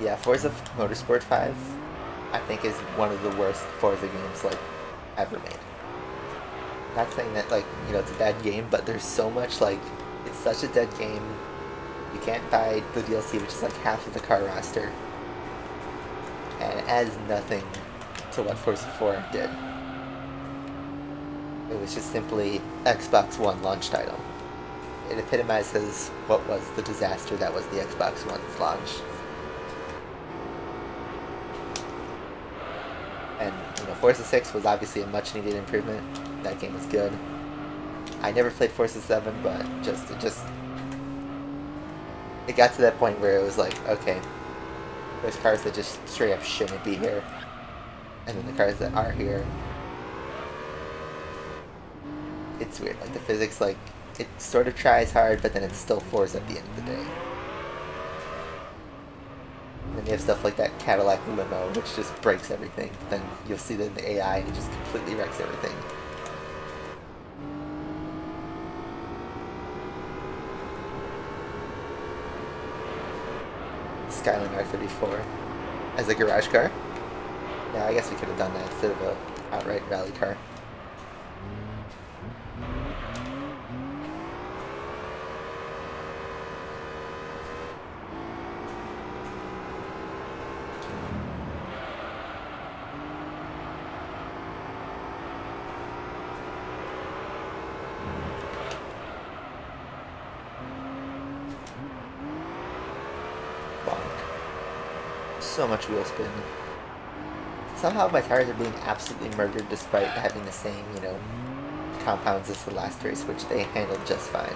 Yeah, Forza Motorsport 5, I think, is one of the worst Forza games, like, ever made. Not saying that, like, you know, it's a bad game, but there's so much, like, it's such a dead game. You can't buy the DLC, which is like half of the car roster. And it adds nothing to what Forza 4 did. It was just simply Xbox One launch title. It epitomizes what was the disaster that was the Xbox One's launch. And, you know, Forza 6 was obviously a much needed improvement. That game was good. I never played Forza 7, but it got to that point where it was like, okay, there's cars that just straight up shouldn't be here. And then the cars that are here, it's weird. Like, the physics, like, it sort of tries hard, but then it's still Forza at the end of the day. And then you have stuff like that Cadillac limo, which just breaks everything. Then you'll see that in the AI, and it just completely wrecks everything. Skyline R34 as a garage car. Yeah, I guess we could have done that instead of a outright rally car. So much wheel spin. Somehow my tires are being absolutely murdered despite having the same, you know, compounds as the last race, which they handled just fine.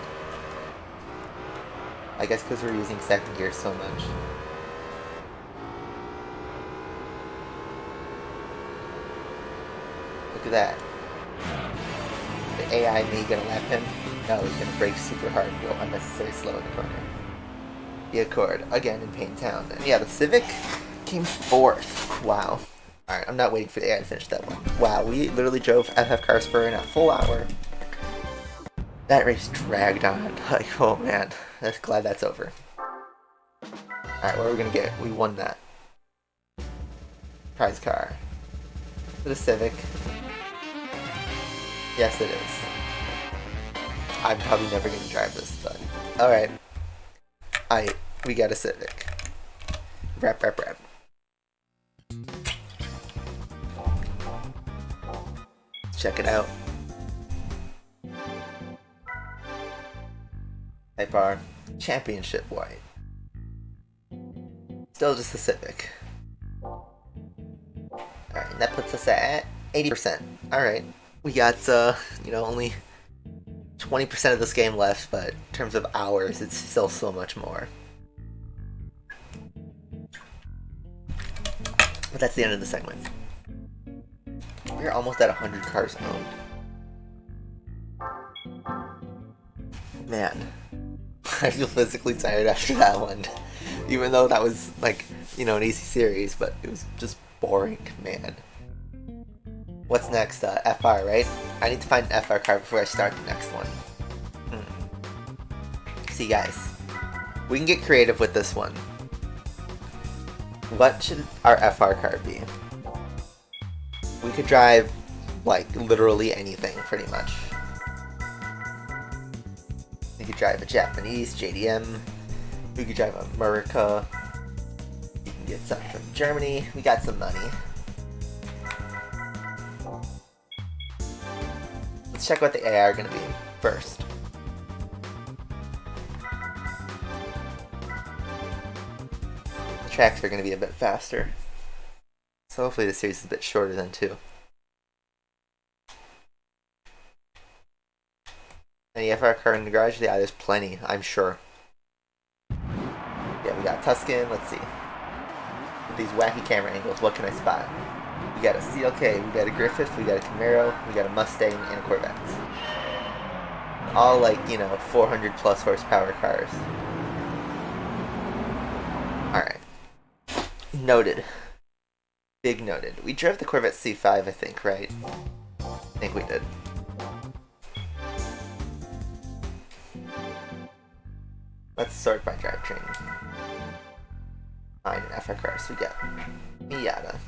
I guess because we're using second gear so much. Look at that. The AI me gonna lap him? No, he's gonna brake super hard and go unnecessarily slow in the corner. The Accord, again in Paintown. And yeah, the Civic came fourth. Wow. Alright, I'm not waiting for the AI to finish that one. Wow, we literally drove FF cars for a full hour. That race dragged on. Like, oh man. I'm glad that's over. Alright, what are we gonna get? We won that. Prize car. For the Civic. Yes, it is. I'm probably never gonna drive this, but... Alright. We got a Civic. Rap. Check it out. Type R. Championship white. Still just a Civic. Alright, and that puts us at 80%. Alright. We got, you know, only 20% of this game left, but in terms of hours, it's still so much more. But that's the end of the segment. We're almost at 100 cars owned. Man, I feel physically tired after that one. Even though that was, like, you know, an easy series, but it was just boring, man. What's next? FR, right? I need to find an FR car before I start the next one. See, guys, we can get creative with this one. What should our FR car be? We could drive, like, literally anything, pretty much. We could drive a Japanese JDM. We could drive a Murica. We can get something from Germany. We got some money. Let's check what the AI are going to be first. The tracks are going to be a bit faster. So hopefully this series is a bit shorter than 2. Any FR car in the garage? Yeah, there's plenty, I'm sure. Yeah, we got Tuscan, let's see. With these wacky camera angles, what can I spot? We got a CLK, we got a Griffith, we got a Camaro, we got a Mustang, and a Corvette. All like, you know, 400 plus horsepower cars. Alright. Noted. Big noted. We drove the Corvette C5, I think, right? I think we did. Let's sort by drivetrain. Find an FR cars. We got Miata.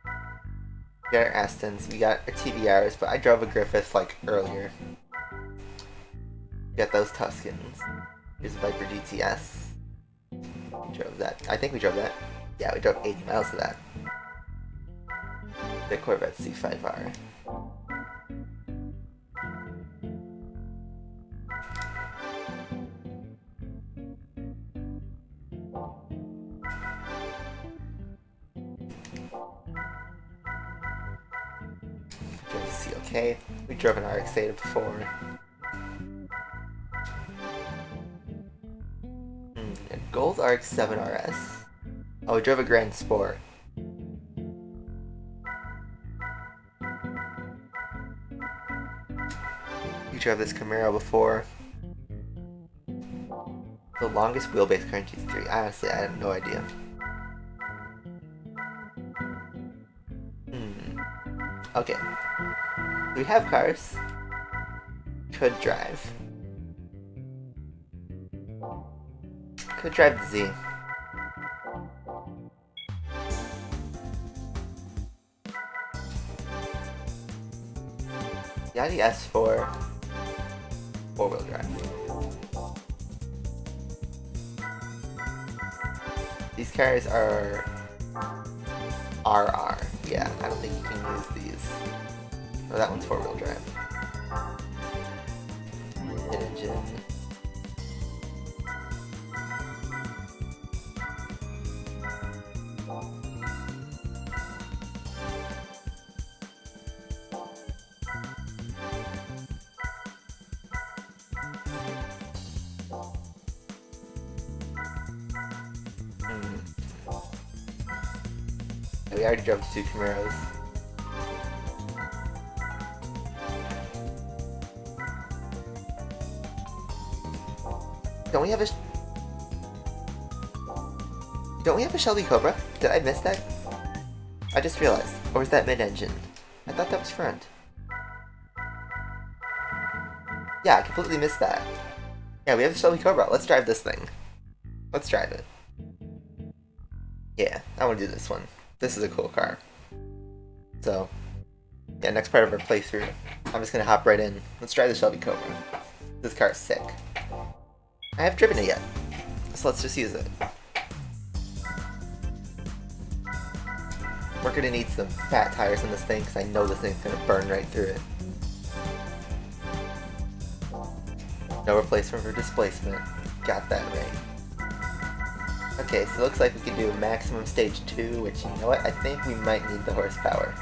We got our Astons. We got our TBRs, but I drove a Griffith like earlier. We got those Tuscans. Here's a Viper GTS. We drove that. I think we drove that. Yeah, we drove 80 miles of that. The Corvette C5R. CLK. We drove an RX-8 before. A gold RX-7 RS. Oh, we drove a Grand Sport. We drove this Camaro before. The longest wheelbase car in GT3. Honestly, I have no idea. Okay. We have cars. Could drive. Could drive the Z. Yadi S4. 4-wheel drive. These cars are RR. Yeah, I don't think you can use these. Oh, that one's 4-wheel drive. Engine. We already drove 2 Camaros. Don't we have a Shelby Cobra? Did I miss that? I just realized. Or was that mid-engine? I thought that was front. Yeah, I completely missed that. Yeah, we have a Shelby Cobra. Let's drive this thing. Let's drive it. Yeah, I want to do this one. This is a cool car. So, yeah, next part of our playthrough, I'm just going to hop right in. Let's drive the Shelby Cobra. This car is sick. I haven't driven it yet, so let's just use it. We're going to need some fat tires on this thing, because I know this thing's going to burn right through it. No replacement for displacement. Got that right. Okay, so it looks like we can do a maximum stage 2, which, you know what, I think we might need the horsepower.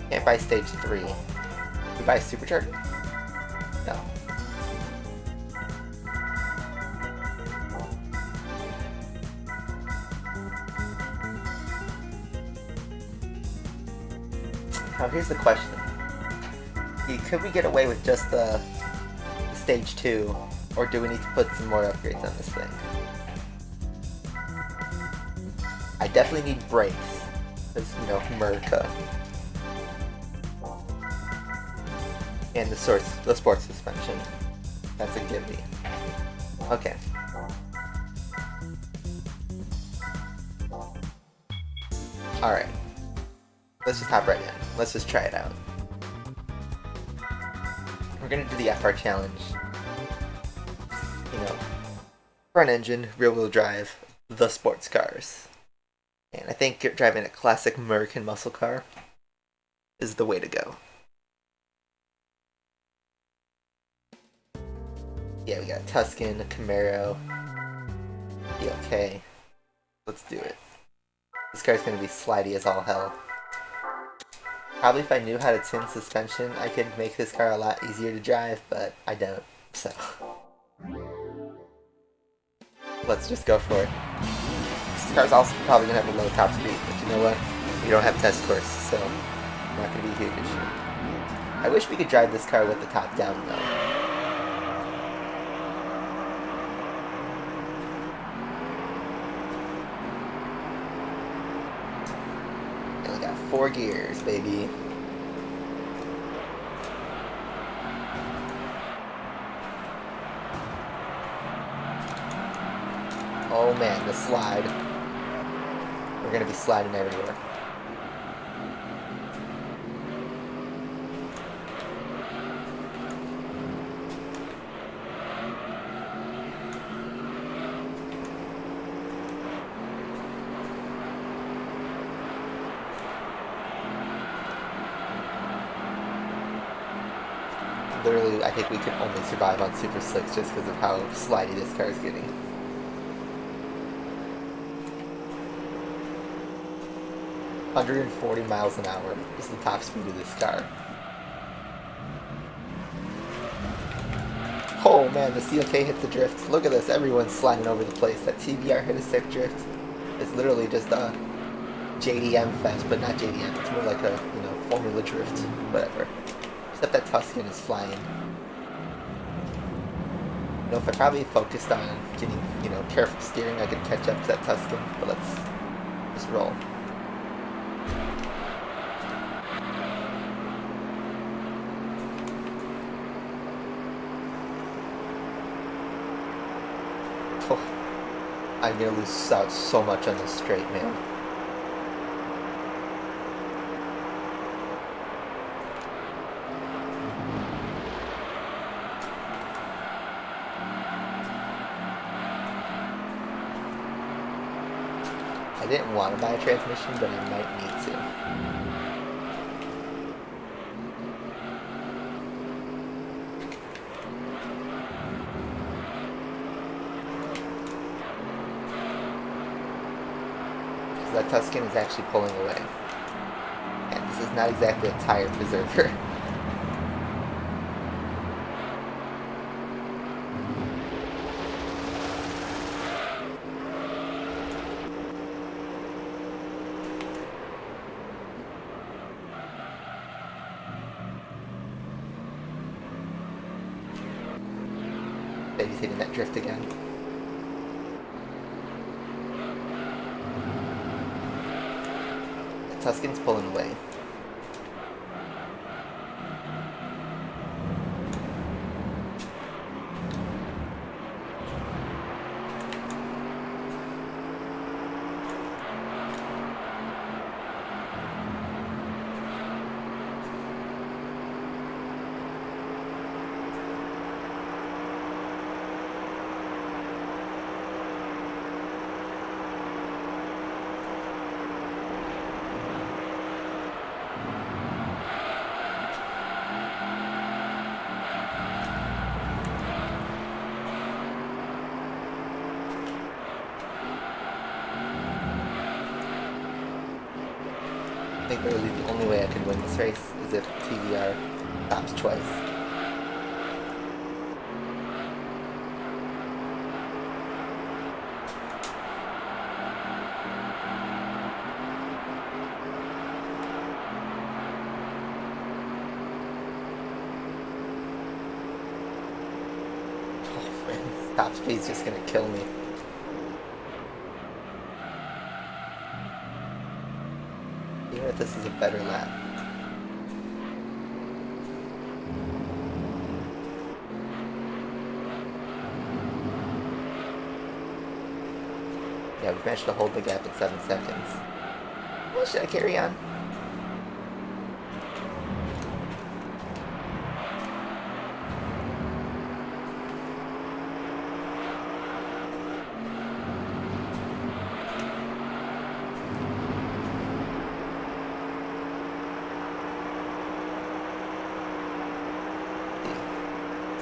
Can't buy stage 3. We buy supercharger? No. Now here's the question. Could we get away with just the stage 2, or do we need to put some more upgrades on this thing? I definitely need brakes, because, you know, Murica. And the sports suspension. That's a gimme. Okay. Alright. Let's just hop right in. Let's just try it out. we're gonna do the FR challenge. You know, front engine, rear wheel drive, the sports cars. And I think driving a classic American muscle car is the way to go. Yeah, we got Tuscan, Camaro, okay. Let's do it. This car's gonna be slidey as all hell. Probably if I knew how to tune suspension, I could make this car a lot easier to drive, but I don't, so. Let's just go for it. This car's also probably gonna have a low top speed, but you know what? We don't have test course, so not gonna be a huge issue. I wish we could drive this car with the top down though. And we got 4 gears, baby. Oh man, the slide. We're gonna be sliding everywhere. Literally, I think we can only survive on super slicks just because of how slidey this car is getting. $140 miles an hour is the top speed of this car. Oh man, the CLK hits the drift. Look at this, everyone's sliding over the place. That TBR hit a sick drift. It's literally just a JDM fest, but not JDM. It's more like a, you know, Formula Drift, whatever. Except that Tuscan is flying. You know, if I probably focused on getting, you know, careful steering, I could catch up to that Tuscan, but let's just roll. Oh, I'm gonna lose out so much on this straight, man. I didn't want to buy a transmission, but I might need to. Because that Tuscan is actually pulling away. And this is not exactly a tire preserver. He's hitting that drift again. The Tuscan's pulling away. I think really the only way I could win this race is if TVR stops twice. Oh man, top speed's just gonna kill me. Even if this is a better lap. Yeah, we've managed to hold the gap at 7 seconds. Well, should I carry on?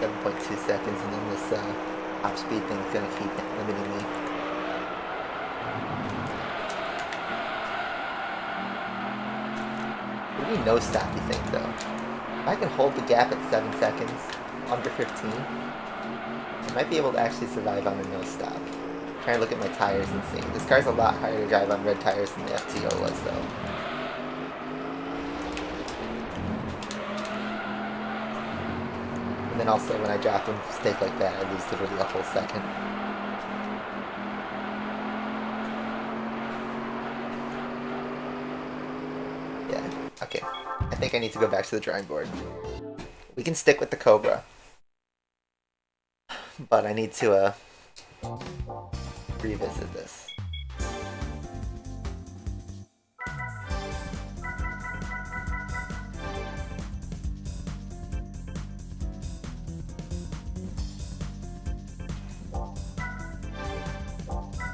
7.2 seconds, and then this top speed thing is going to keep limiting me. What do you no stop, you think, though? If I can hold the gap at 7 seconds, under 15, I might be able to actually survive on a no stop. Trying to look at my tires and see. This car's a lot harder to drive on red tires than the FTO was, though. And then also, when I drop a mistake like that, I lose literally a whole second. Yeah, okay. I think I need to go back to the drawing board. We can stick with the Cobra. But I need to, revisit this.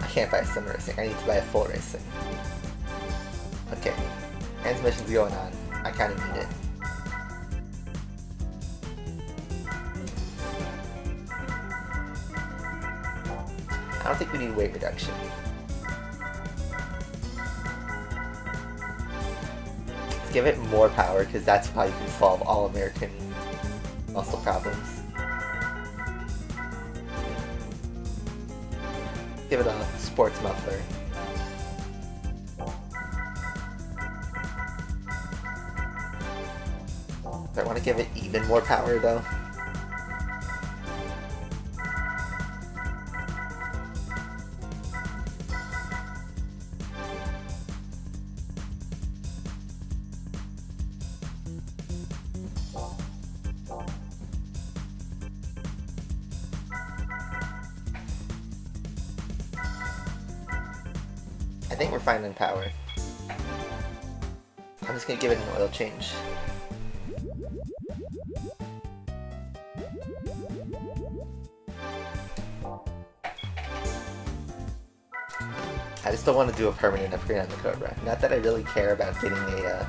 I can't buy some racing, I need to buy a full racing. Okay, transmission's going on. I kinda need it. I don't think we need weight reduction. Let's give it more power, because that's how you can solve all American muscle problems. Give it a sports muffler. Do I want to give it even more power, though? I think we're fine on power. I'm just gonna give it an oil change. I just don't want to do a permanent upgrade on the Cobra. Not that I really care about getting a,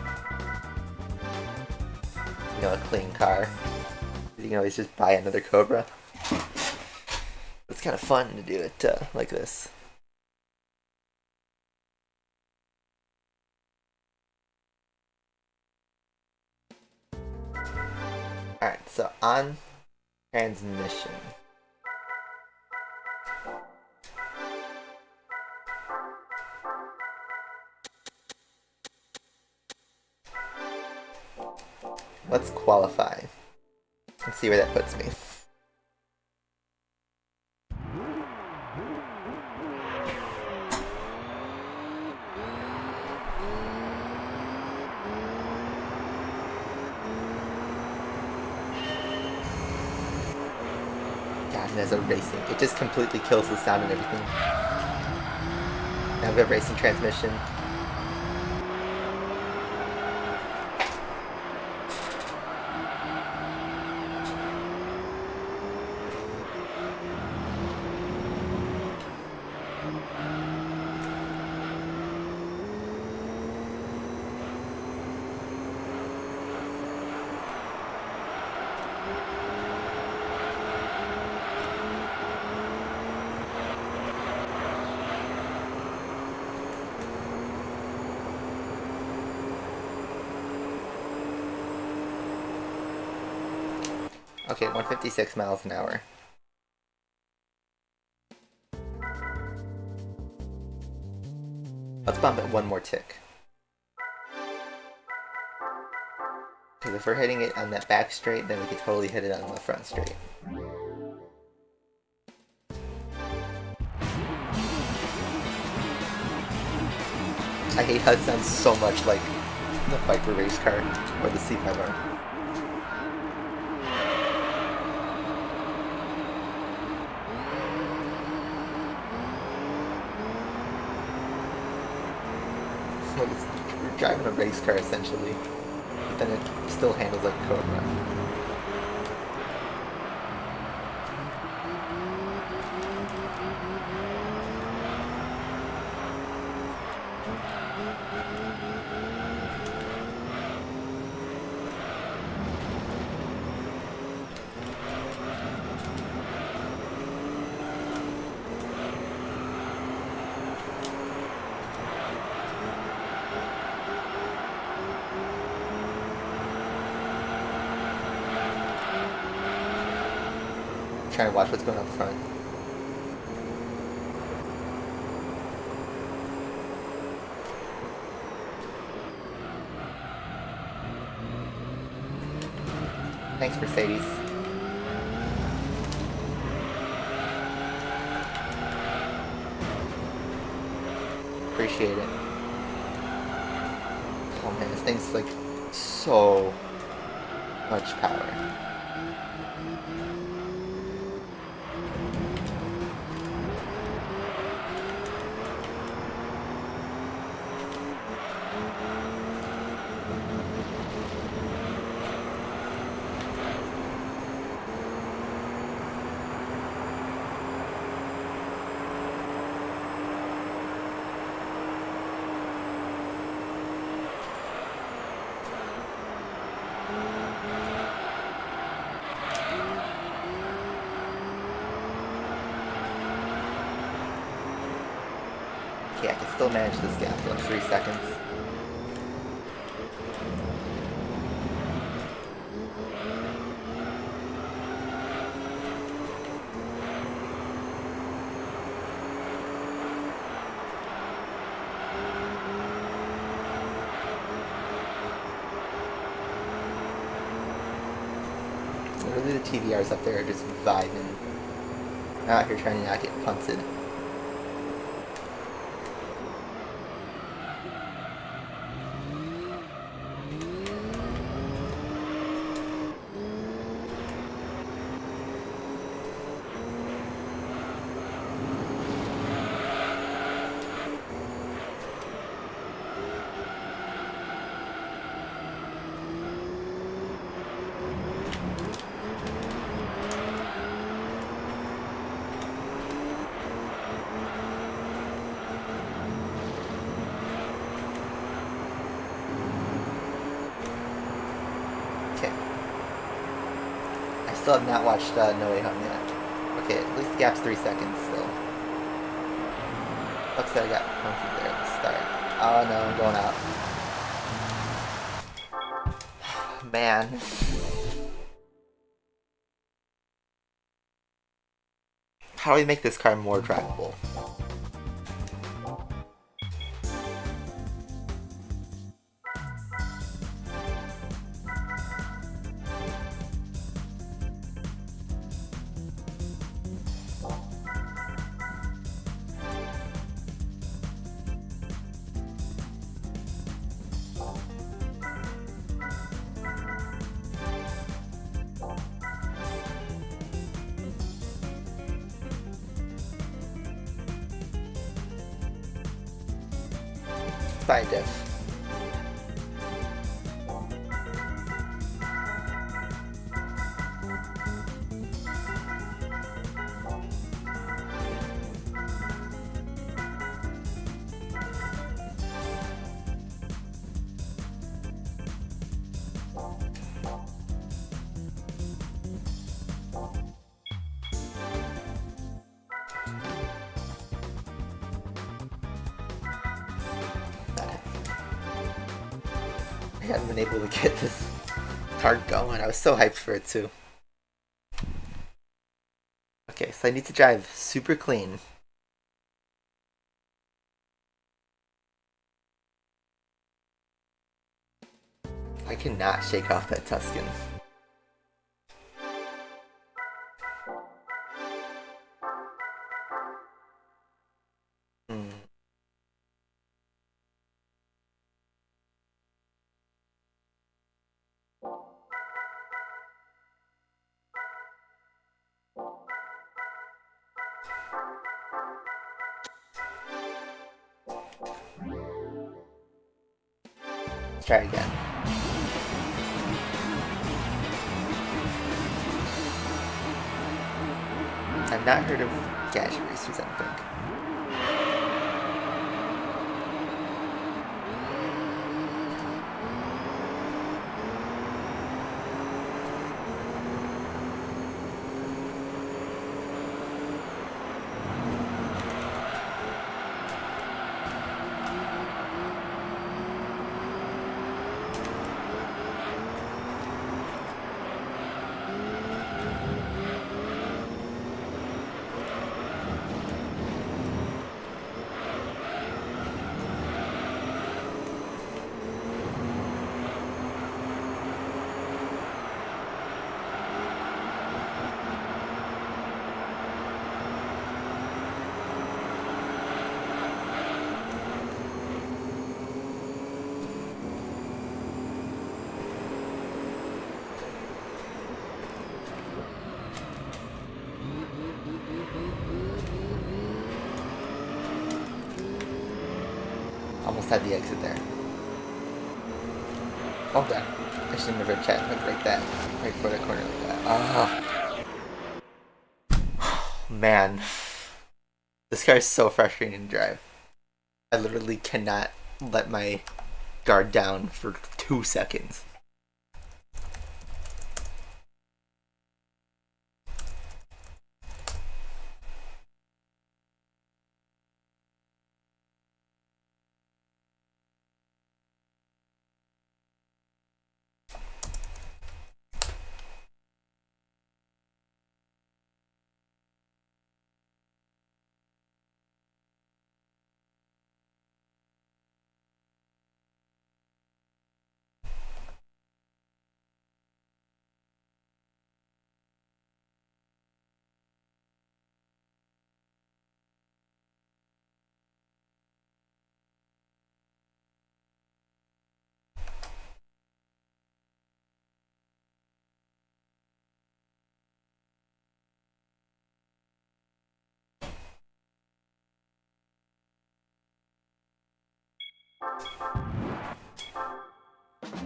you know, a clean car. You can always just buy another Cobra. It's kind of fun to do it like this. Alright, so on transmission. Let's qualify. Let's see where that puts me. God, there's a racing. It just completely kills the sound and everything. Now we have racing transmission. Okay, 156 miles an hour. Let's bump it one more tick. Because if we're hitting it on that back straight, then we could totally hit it on the front straight. I hate how it sounds so much like the Viper race car or the C5R. We're driving a race car essentially, but then it still handles like a Cobra. trying to watch what's going on up front. Thanks, Mercedes. Appreciate it. Oh man, this thing's like so much power. Okay, I can still manage this gap for like 3 seconds. Literally the TVRs up there are just vibing. I'm out here trying to not get punted. Still have not watched No Way Home yet. Okay, at least the gap's 3 seconds still. Looks like I got punted there at the start. Oh no, I'm going out. Man. How do we make this car more drivable? Bye, Diff. I haven't been able to get this car going. I was so hyped for it too. Okay, so I need to drive super clean. I cannot shake off that Tuscan. Try again. I've not heard of gadget racers, I don't think. almost had the exit there. Oh god, I shouldn't have read chat like that, right before the corner like that. Ah, man, this car is so frustrating to drive. I literally cannot let my guard down for 2 seconds.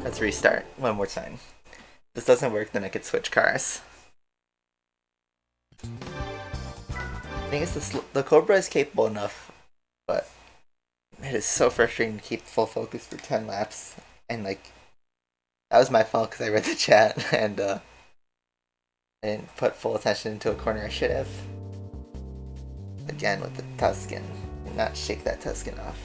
Let's restart one more time. If this doesn't work, then I could switch cars. I think it's the Cobra is capable enough, but it is so frustrating to keep full focus for 10 laps. And like, that was my fault because I read the chat and I didn't put full attention into a corner I should have. Again with the Tuscan. And not shake that Tuscan off.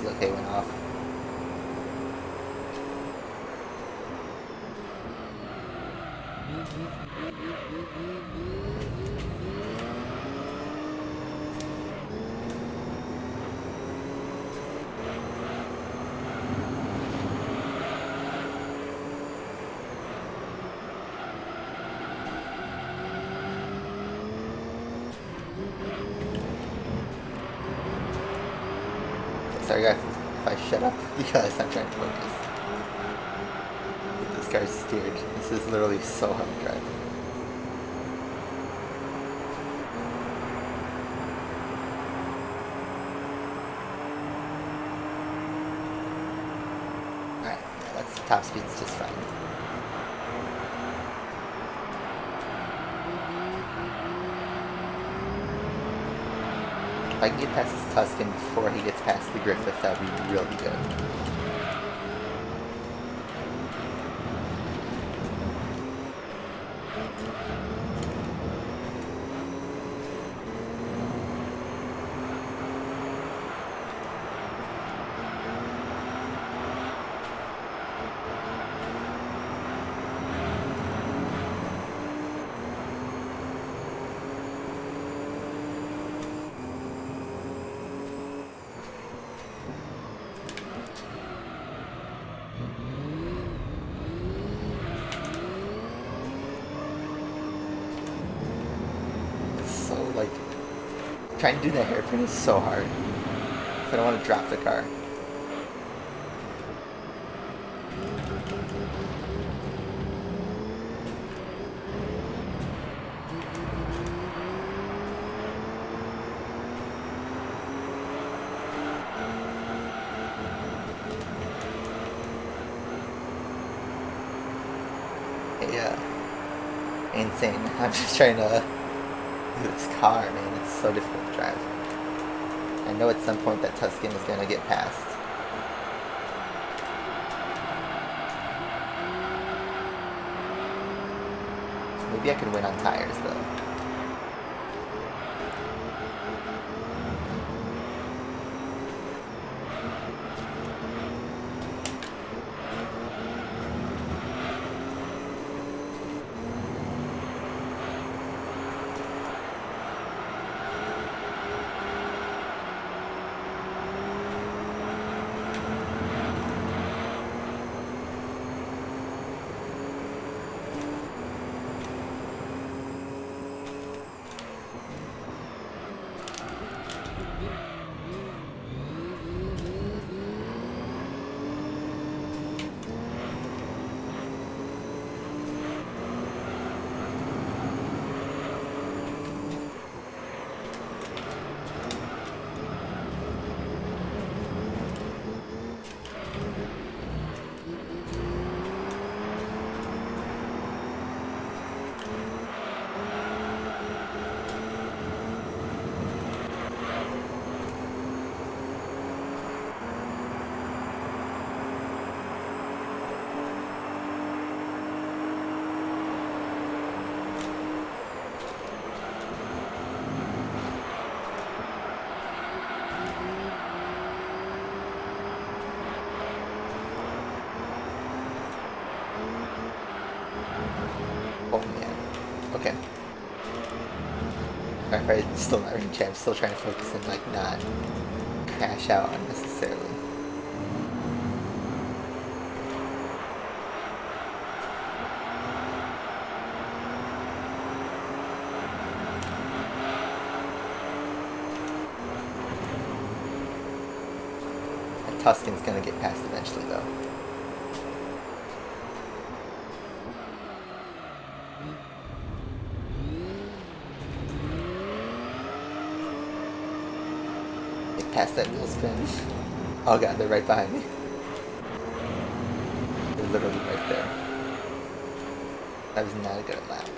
Okay, went off. Sorry guys, if I shut up because I'm trying to focus. This car's steered. This is literally so hard to drive. Alright, yeah, that's top speed's just fine. If I can get past this Tuscan before he gets past the Griffith, that would be really good. Trying to do that hairpin is so hard. I don't want to drop the car. Yeah. Insane. I'm just trying to do this car, man. It's so difficult to drive. I know at some point that Tuscan is going to get past. Maybe I could win on tires, though. Oh man. Okay. Alright, still not ring champ, still trying to focus and like not crash out unnecessarily. And Tuscan's gonna get past eventually though. Past that wheel spin. Oh god, they're right behind me. They're literally right there. That was not a good lap.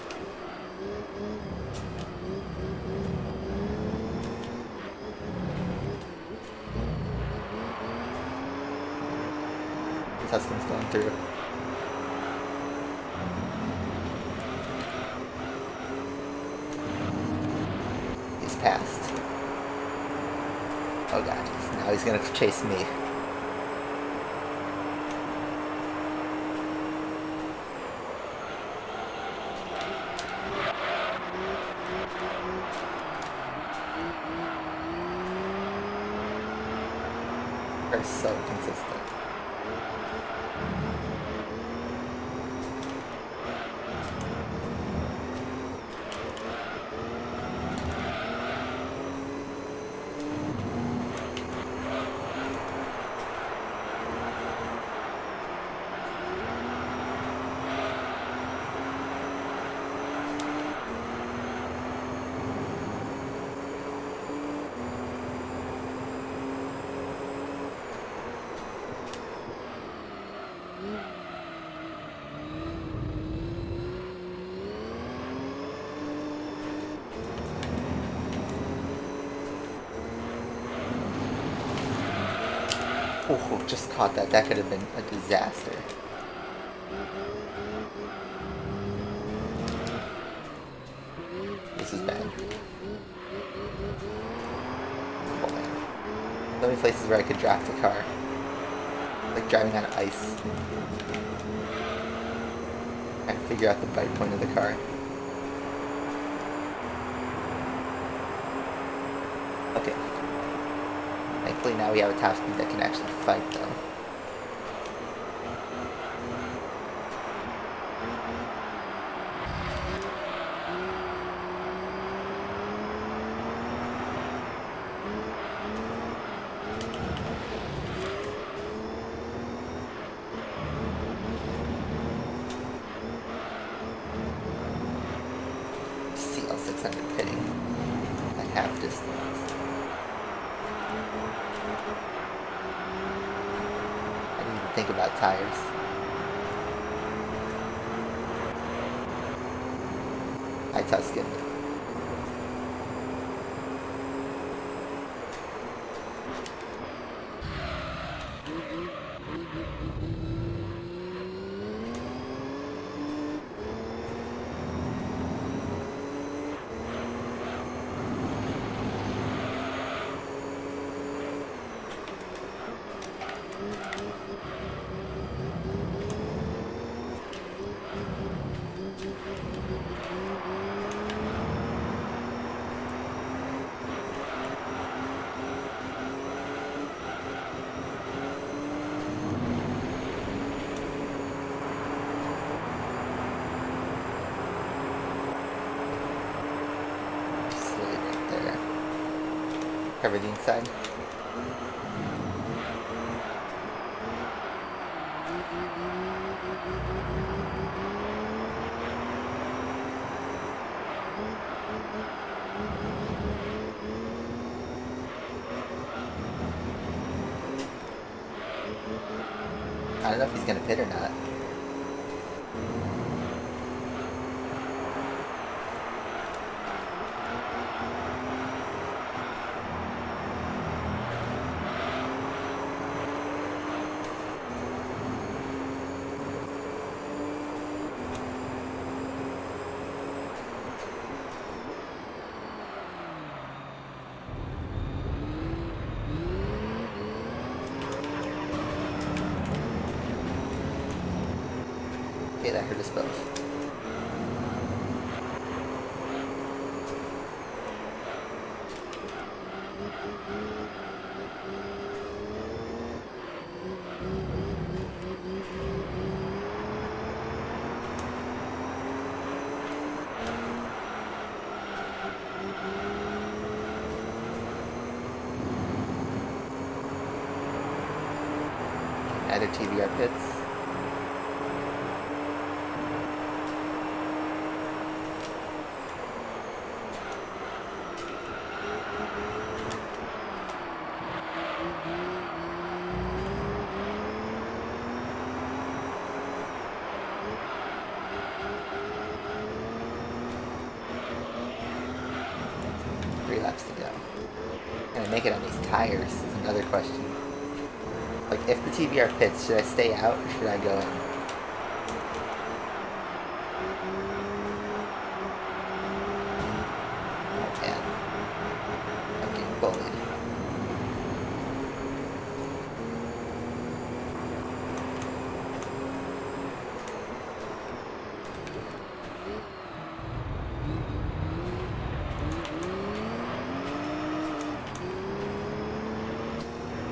Tuscan's going through. He's passed. Oh god, now he's gonna chase me. They're so consistent. Oh, just caught that. That could have been a disaster. This is bad. Oh man. So many places where I could draft the car. Like driving on ice. I can figure out the bite point of the car. Okay. Thankfully now we have a top speed that can actually fight though. CL 600 pitting at half distance. I didn't even think about tires. Hi Tuscan. Cover the inside. I don't know if he's gonna pit or not. Okay, that hurt us both. Either TVR pits. Laps to go. Can I make it on these tires is another question. Like, if the TBR pits, should I stay out or should I go in? Oh man. I'm getting bullied.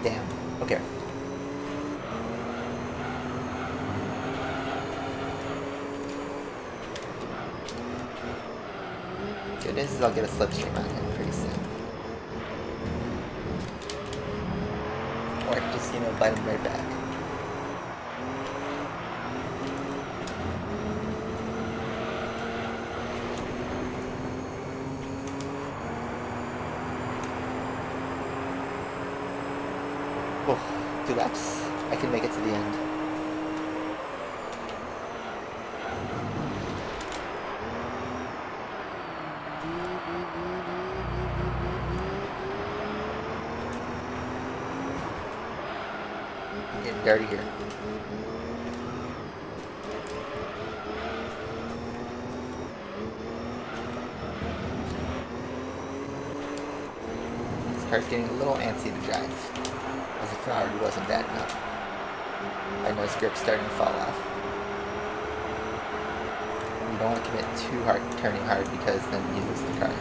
Damn. Okay. Good news is I'll get a slipstream on him pretty soon. Or I can just, bite him right back. Oh, 2 laps. I can make it to the end. Getting dirty here. This car's getting a little antsy to drive. As if it already wasn't bad enough. I know his grip's starting to fall off. You don't want to commit too hard, turning hard, because then you lose the car.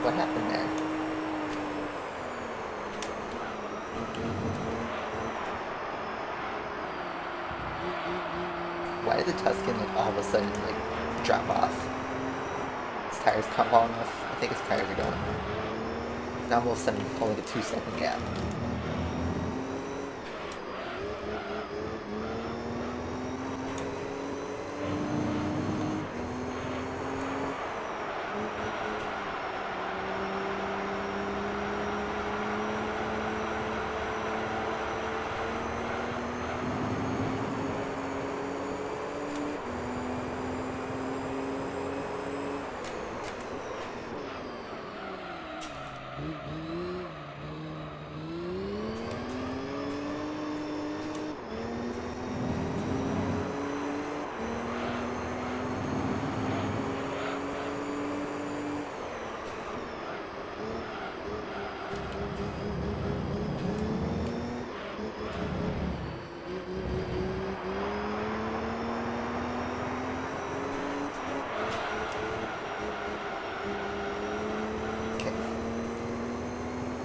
What happened there? Why did the Tuscan all of a sudden drop off? His tires come falling off. I think his tires are going. Now all of a sudden only a 2-second gap.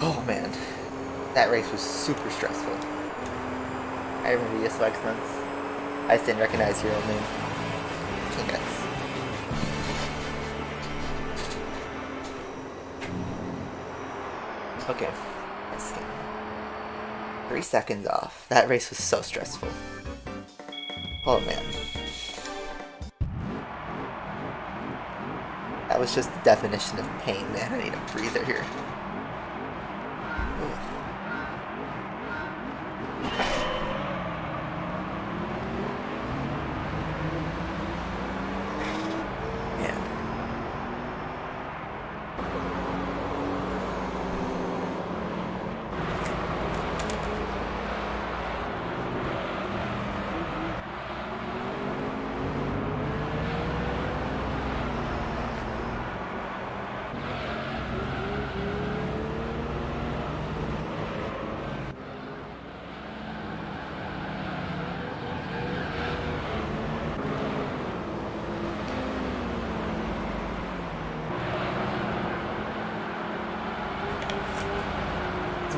Oh man, that race was super stressful. I remember you, Slugs months. I just didn't recognize your old name. Congrats. Okay, let's get 3 seconds off. That race was so stressful. Oh man. That was just the definition of pain, man. I need a breather here.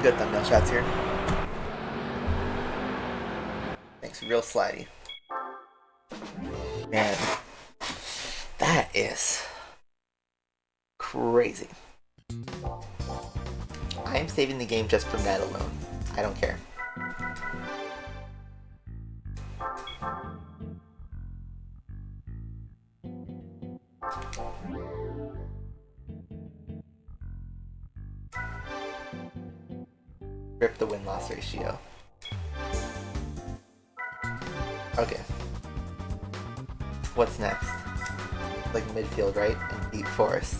Good thumbnail shots here. Thanks, real slidey. Man, that is crazy. I am saving the game just from that alone. I don't care. Rip the win-loss ratio. Okay. What's next? Like midfield, right? And deep forest.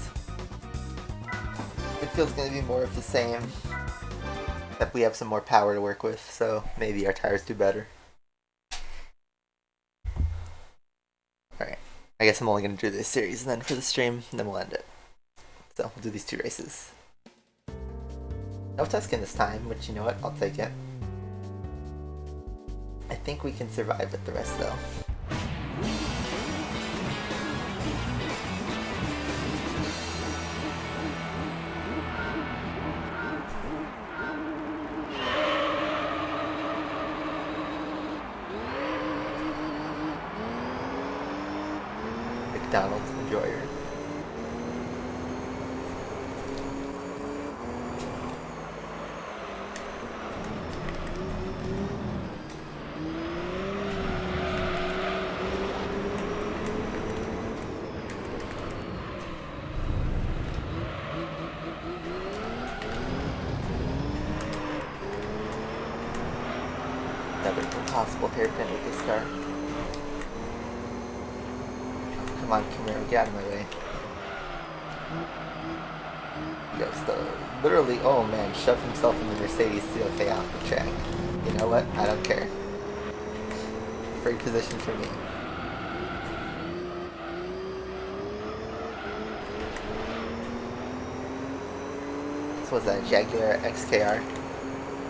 Midfield's gonna be more of the same. Except we have some more power to work with, so maybe our tires do better. Alright. I guess I'm only gonna do this series and then for the stream, and then we'll end it. So we'll do these 2 races. No Tuscan this time, which you know what, I'll take it. I think we can survive with the rest though. McDonald's enjoyer. Another impossible hairpin with this car. Come on, Camaro, get out of my way. Yo, literally, oh man, shoved himself in the Mercedes to stay off the track. You know what? I don't care. Free position for me. So was that Jaguar XKR?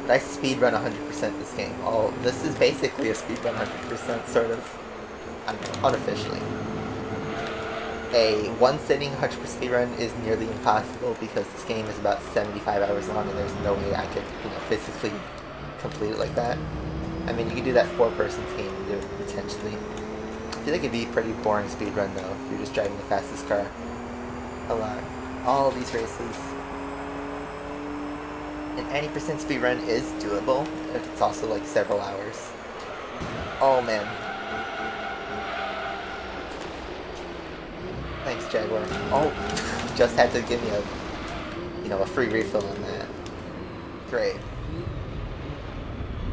But I speedrun 100% this game. Oh, this is basically a speedrun 100%, sort of. I don't know, unofficially. A one-sitting 100% speedrun is nearly impossible because this game is about 75 hours long and there's no way I could, physically complete it like that. I mean, you could do that 4-person team and do it potentially. I feel like it'd be a pretty boring speedrun though, if you're just driving the fastest car. A lot. All these races. An 80% speedrun is doable, but it's also like several hours. Oh man. Thanks, Jaguar. Oh, just had to give me a free refill on that. Great.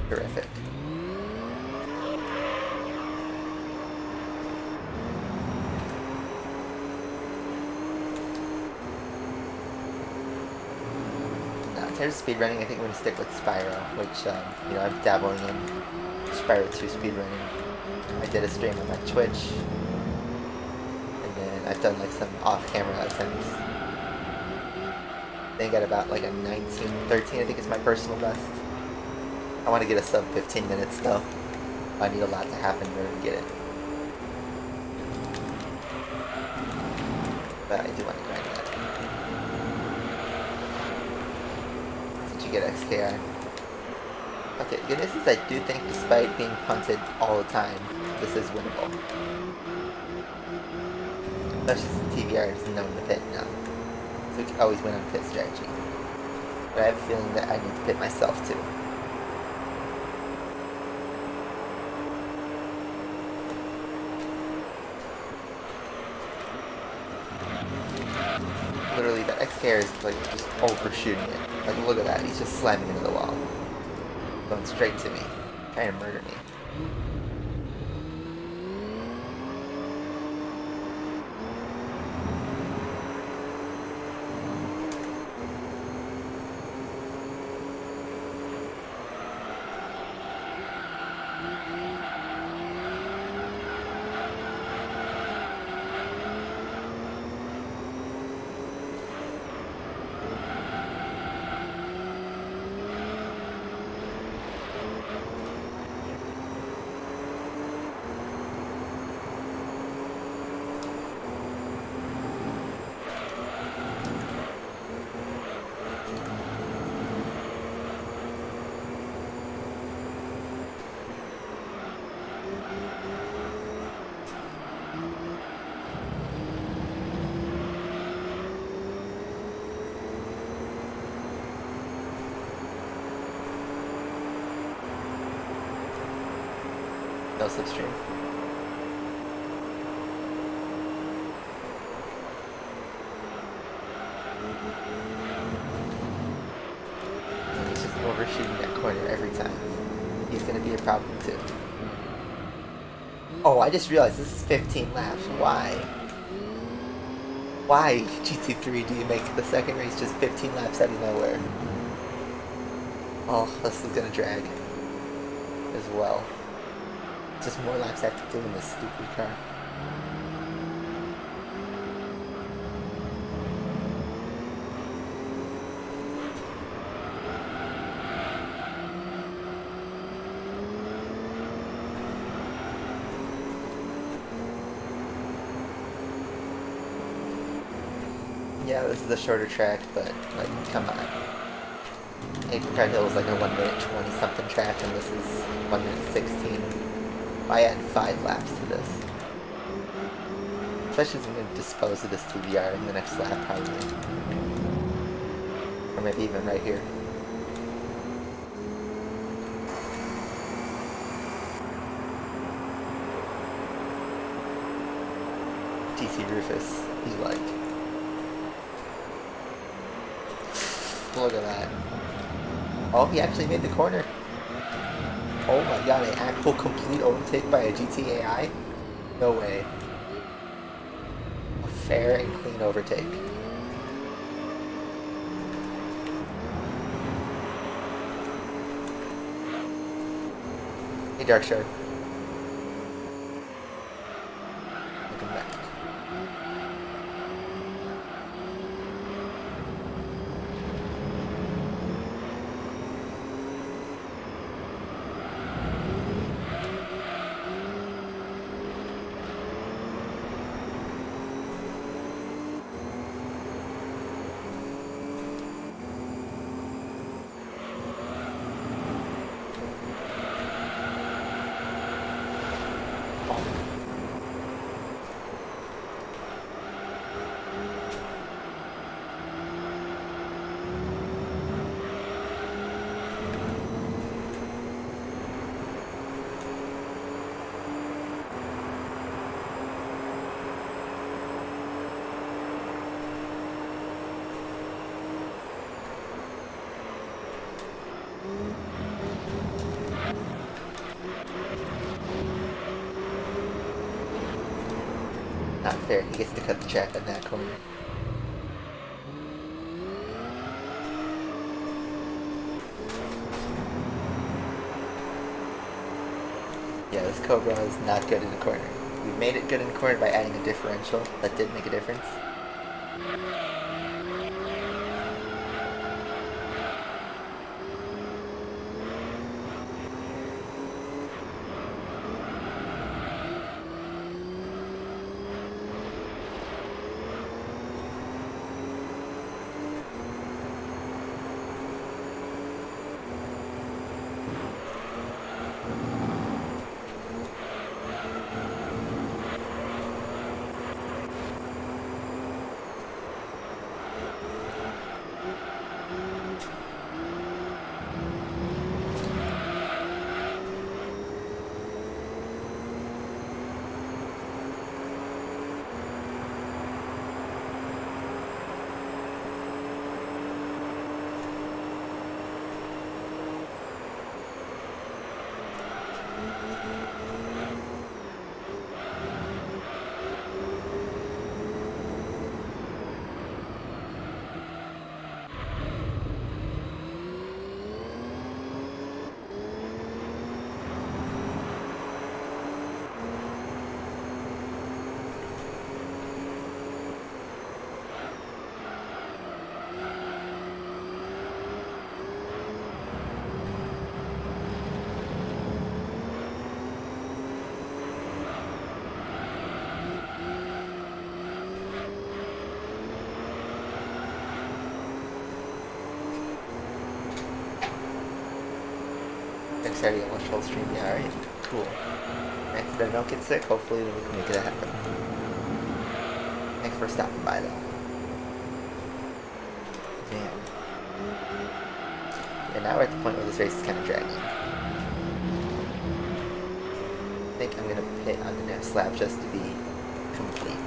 Terrific. terms of speedrunning, I think I'm going to stick with Spyro, which, you know, I'm dabbling in Spyro 2 speedrunning. I did a stream on my Twitch, and then I've done like some off-camera attempts. I think at about like a 19-13, I think is my personal best. I want to get a sub 15 minutes though. I need a lot to happen in order to get it. But I do want to grind that. Since you get XKI. Okay, the good news is I do think despite being punted all the time, this is winnable. Especially since TVR is known to pit now. So we can always win on pit strategy. But I have a feeling that I need to pit myself too. Literally, that XKR is like just overshooting it. Like, look at that, he's just slamming into the wall. Going straight to me, trying to murder me. No slipstream. He's just overshooting that corner every time. He's gonna be a problem too. Oh, I just realized this is 15 laps. Why? Why, GT3, do you make the second race just 15 laps out of nowhere? Oh, this is gonna drag as well. Just more laps I have to do in this stupid car. Yeah, this is a shorter track, but like, come on. Apricot Hill was like a 1 minute 20 something track, and this is 1 minute 16. I add 5 laps to this. Especially as I'm going to dispose of this TVR in the next lap, probably. Or maybe even right here. DC Rufus, he's like... Look at that. Oh, he actually made the corner. Oh my god, an actual complete overtake by a GTAI? No way. A fair and clean overtake. Hey, Dark Shark. Welcome back. Not fair, he gets to cut the track on that corner. this Cobra is not good in the corner. We made it good in the corner by adding a differential. That did make a difference. Saturday almost full stream. Yeah, alright. Cool. If I don't get sick, hopefully we can make it happen. Thanks for stopping by though. Man. Yeah, now we're at the point where this race is kind of dragging. I think I'm gonna pit on the next lap just to be complete.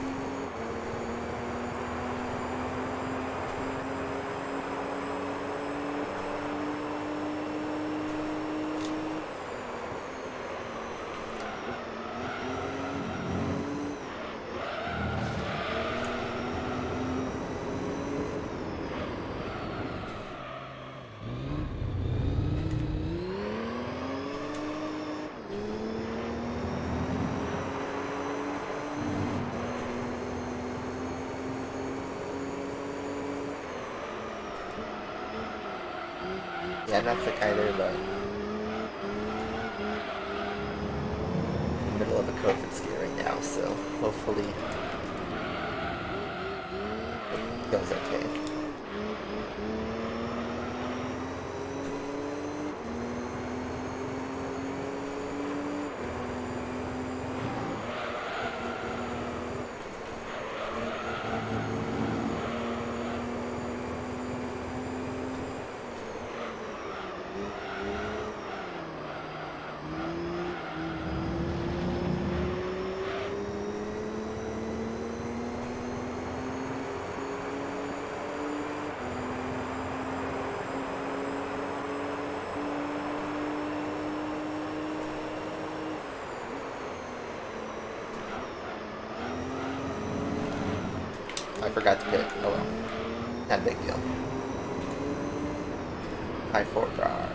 Yeah, I'm not sick either, but in the middle of a COVID scare right now, so hopefully it goes okay. I forgot to pit. Oh well. Not a big deal. High 4 car.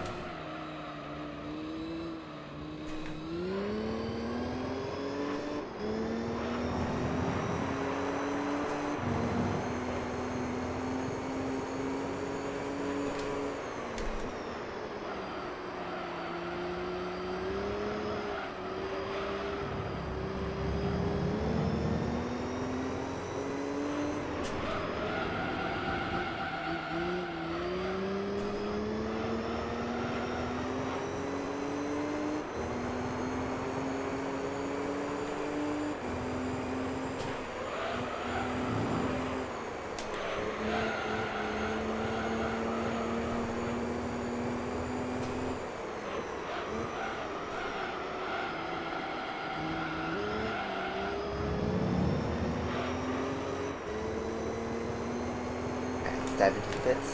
Dive into the pits.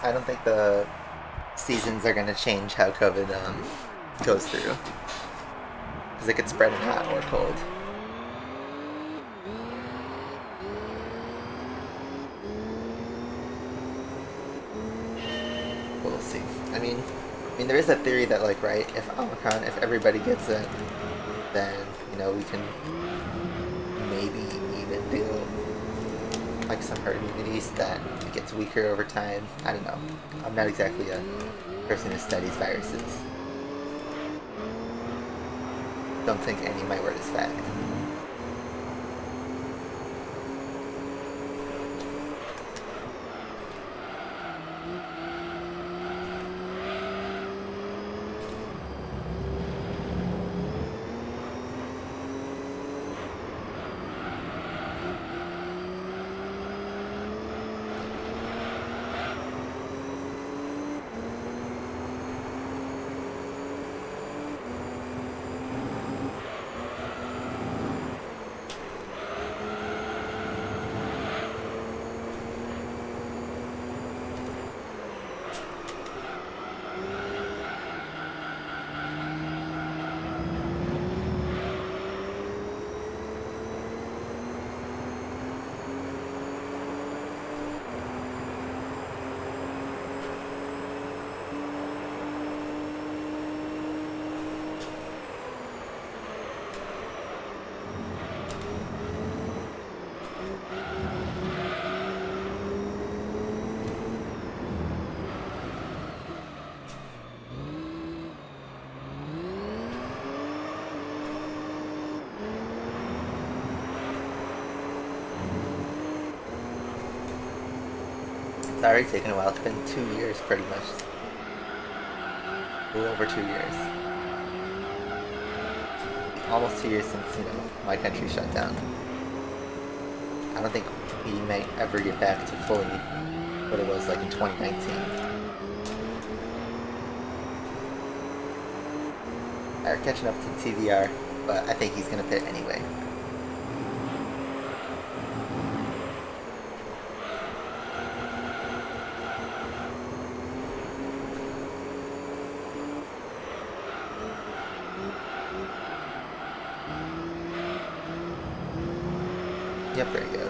I don't think the seasons are going to change how COVID goes through. Because it could spread in hot or cold. I mean, there is that theory that, like, right, if everybody gets it, then, you know, we can maybe even do, like, some herd immunities that it gets weaker over time. I don't know. I'm not exactly a person who studies viruses. Don't think any of my word is fact. It's already taken a while. It's been 2 years, pretty much. A little over 2 years. Almost 2 years since, you know, my country shut down. I don't think we may ever get back to fully what it was like in 2019. They're catching up to TVR, but I think he's going to pit anyway. Yep, there he goes.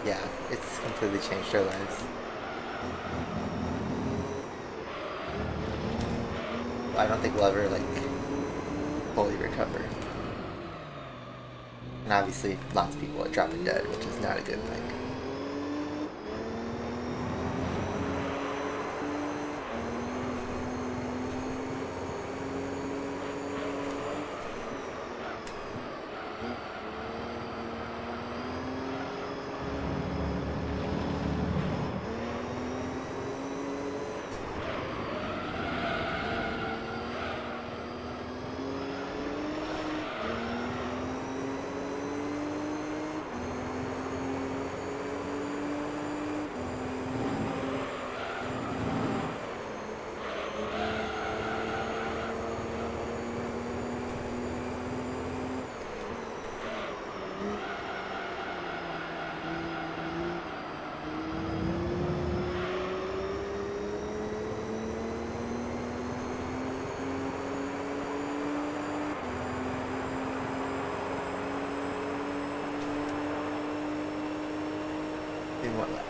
Yeah, it's completely changed our lives. I don't think we'll ever, like, fully recover. And obviously, lots of people are dropping dead, which is not a good thing. 3 more laps.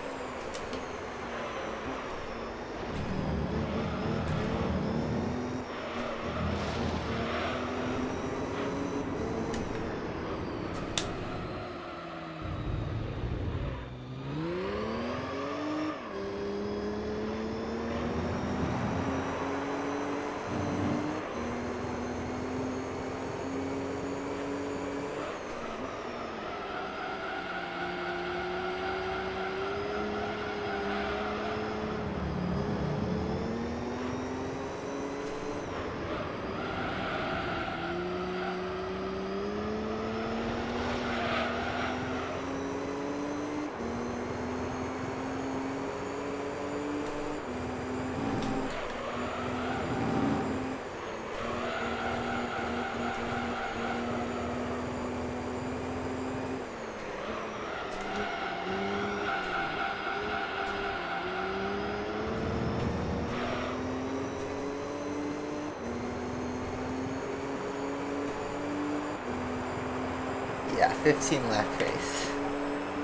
Yeah, 15 lap race.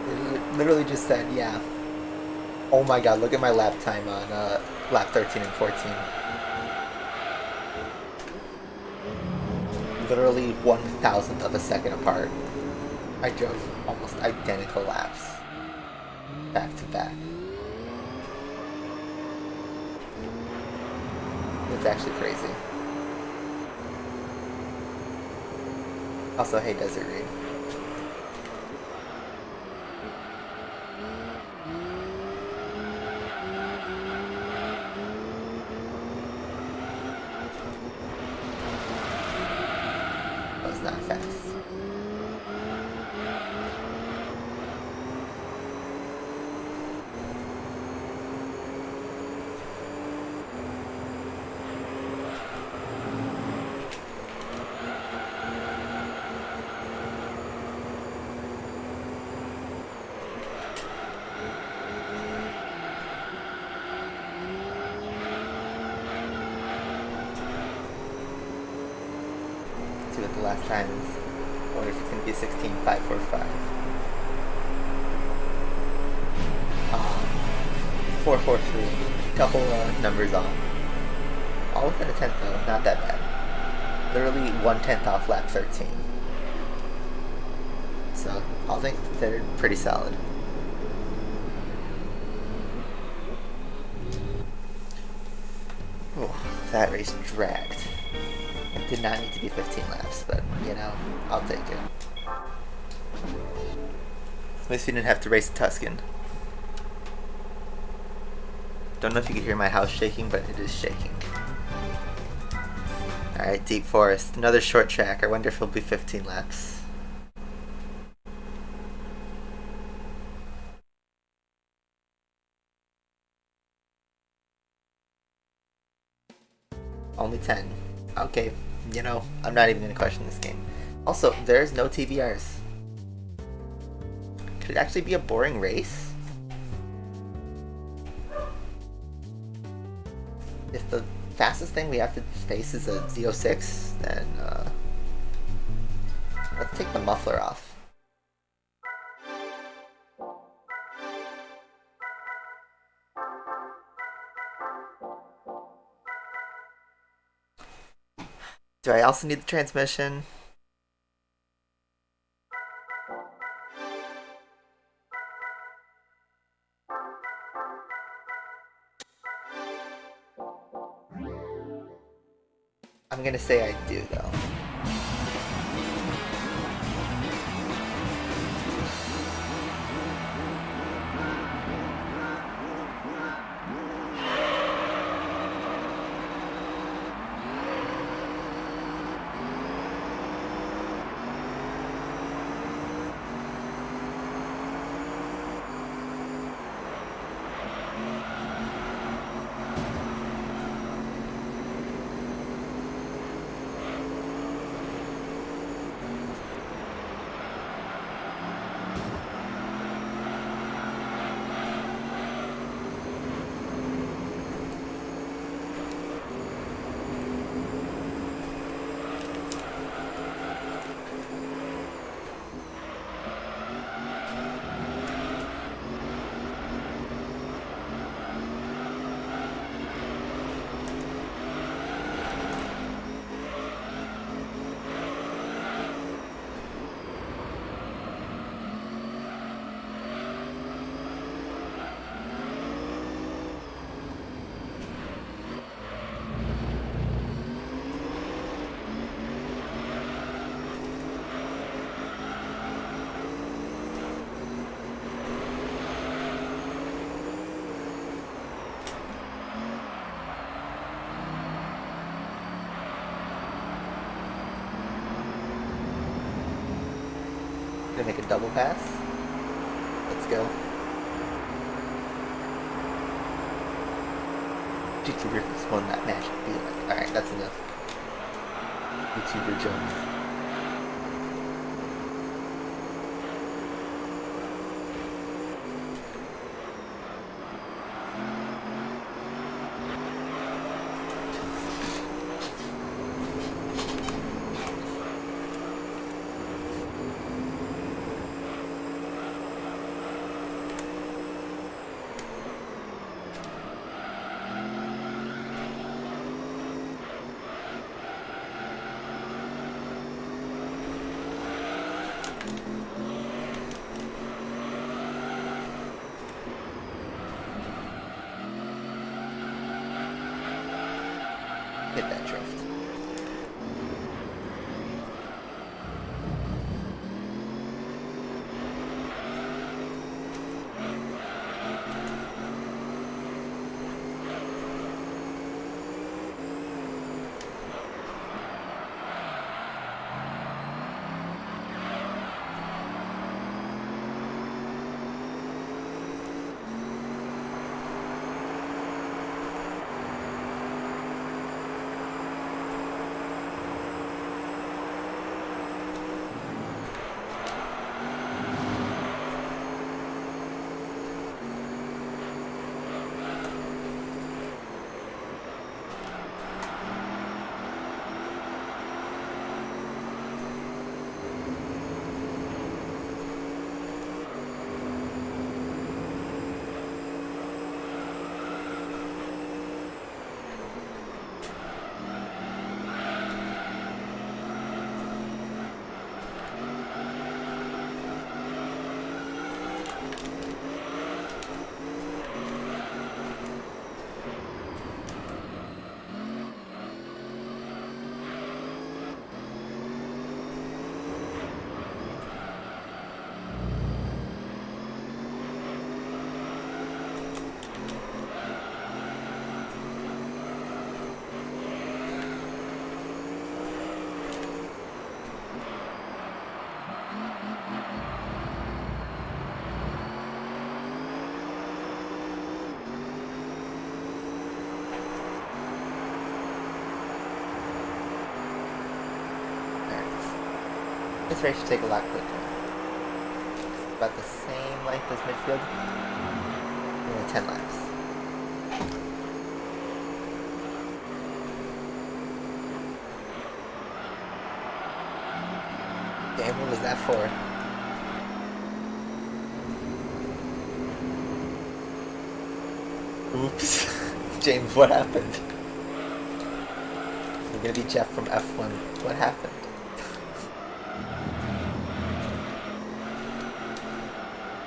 It literally just said, yeah. Oh my god, look at my lap time on lap 13 and 14. Literally 1,000th of a second apart. I drove almost identical laps. Back to back. It's actually crazy. Also, hey Desert Reed. That was not fast. See what the last time is. I wonder if it's going to be 16.545. 443. Couple numbers off. All within a tenth though, not that bad. Literally 1/10 off lap 13. So, all things considered, pretty solid. Oh, that race dragged. It did not need to be 15 laps, but, you know, I'll take it. At least we didn't have to race Tuscan. Don't know if you can hear my house shaking, but it is shaking. Alright, Deep Forest. Another short track. I wonder if it'll be 15 laps. Only 10. Okay, you know, I'm not even going to question this game. Also, there's no TVRs. Could it actually be a boring race? If the fastest thing we have to face is a Z06, then let's take the muffler off. Do I also need the transmission? I'm gonna say I do though. Gonna make a double pass. Let's go. YouTuber just won that match. Be like, alright, that's enough. YouTuber Jones. Hit that drift. This race should take a lot quicker. It's about the same length as midfield. Only 10 laps. Damn, what was that for? Oops. James, what happened? We're gonna be Jeff from F1. What happened?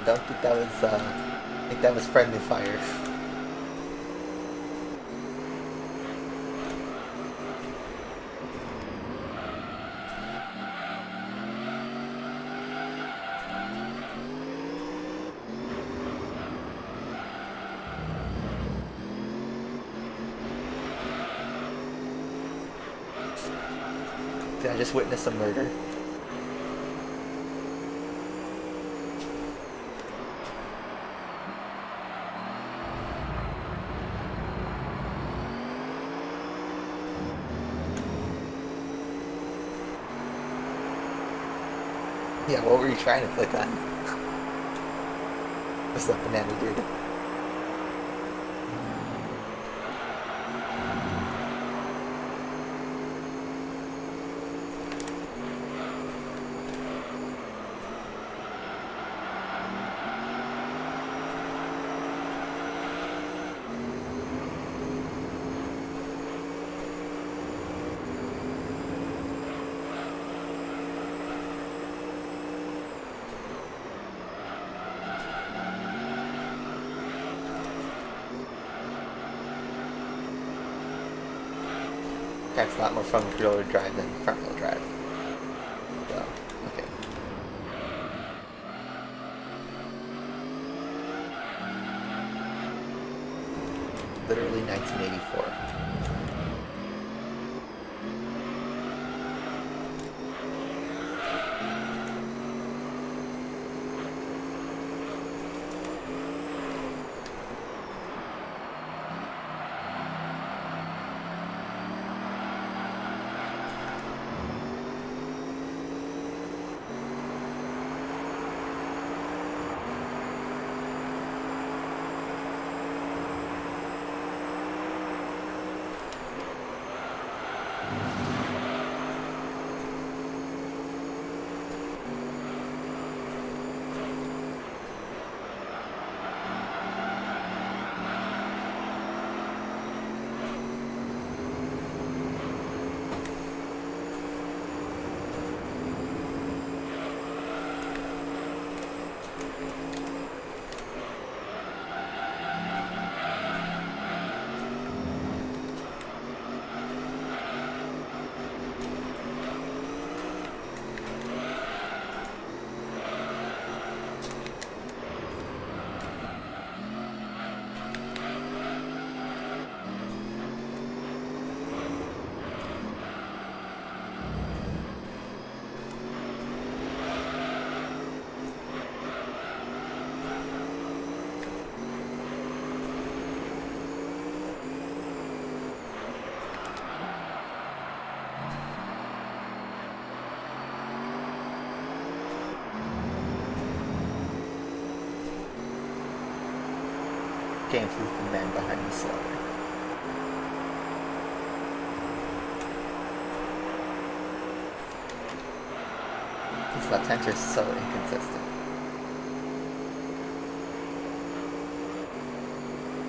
Don't think that was, I think that was friendly fire. Did I just witness a murder? Yeah, what were you trying to click on? What's up, banana dude? That's a lot more fun with rear-wheel drive than front-wheel drive. So, okay. Literally 1984. games with the man behind the slaughter. These left hands are so inconsistent.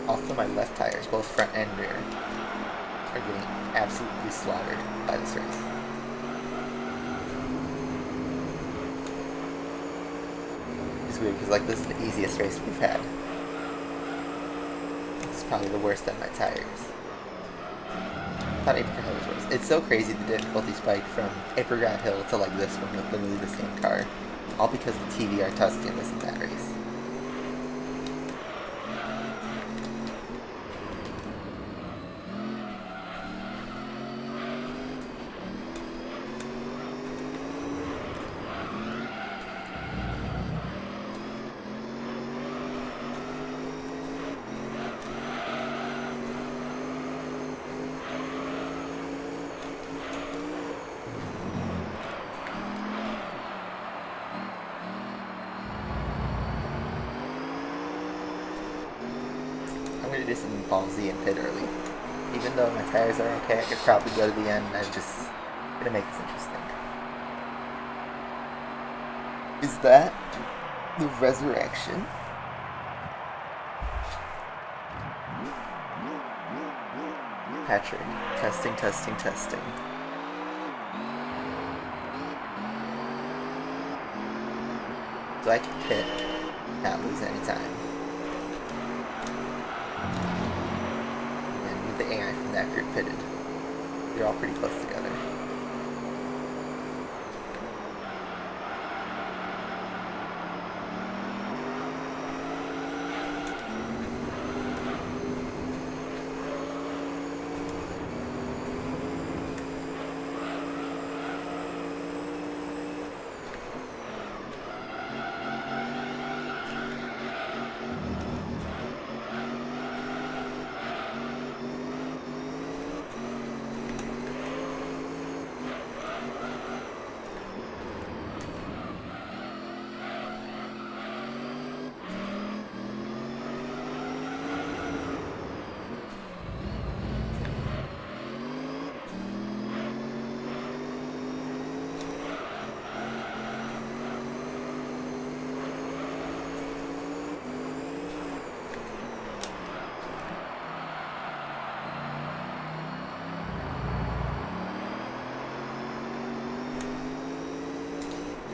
Also, my left tires, both front and rear, are getting absolutely slaughtered by this race. It's weird because like this is the easiest race we've had. This is probably the worst on my tires. I thought Apricot was worse. It's so crazy the difficulty spike from Apricot Hill to like this one with literally the same car. All because the TVR Tuscan was in that race. I'm gonna do something ballsy and pit early. Even though my tires are okay, I could probably go to the end and I'm just gonna make this interesting. Is that the resurrection? Patrick, testing, testing, testing. So I can pit, not lose any time. And with the AI from that group pitted, they're all pretty close together.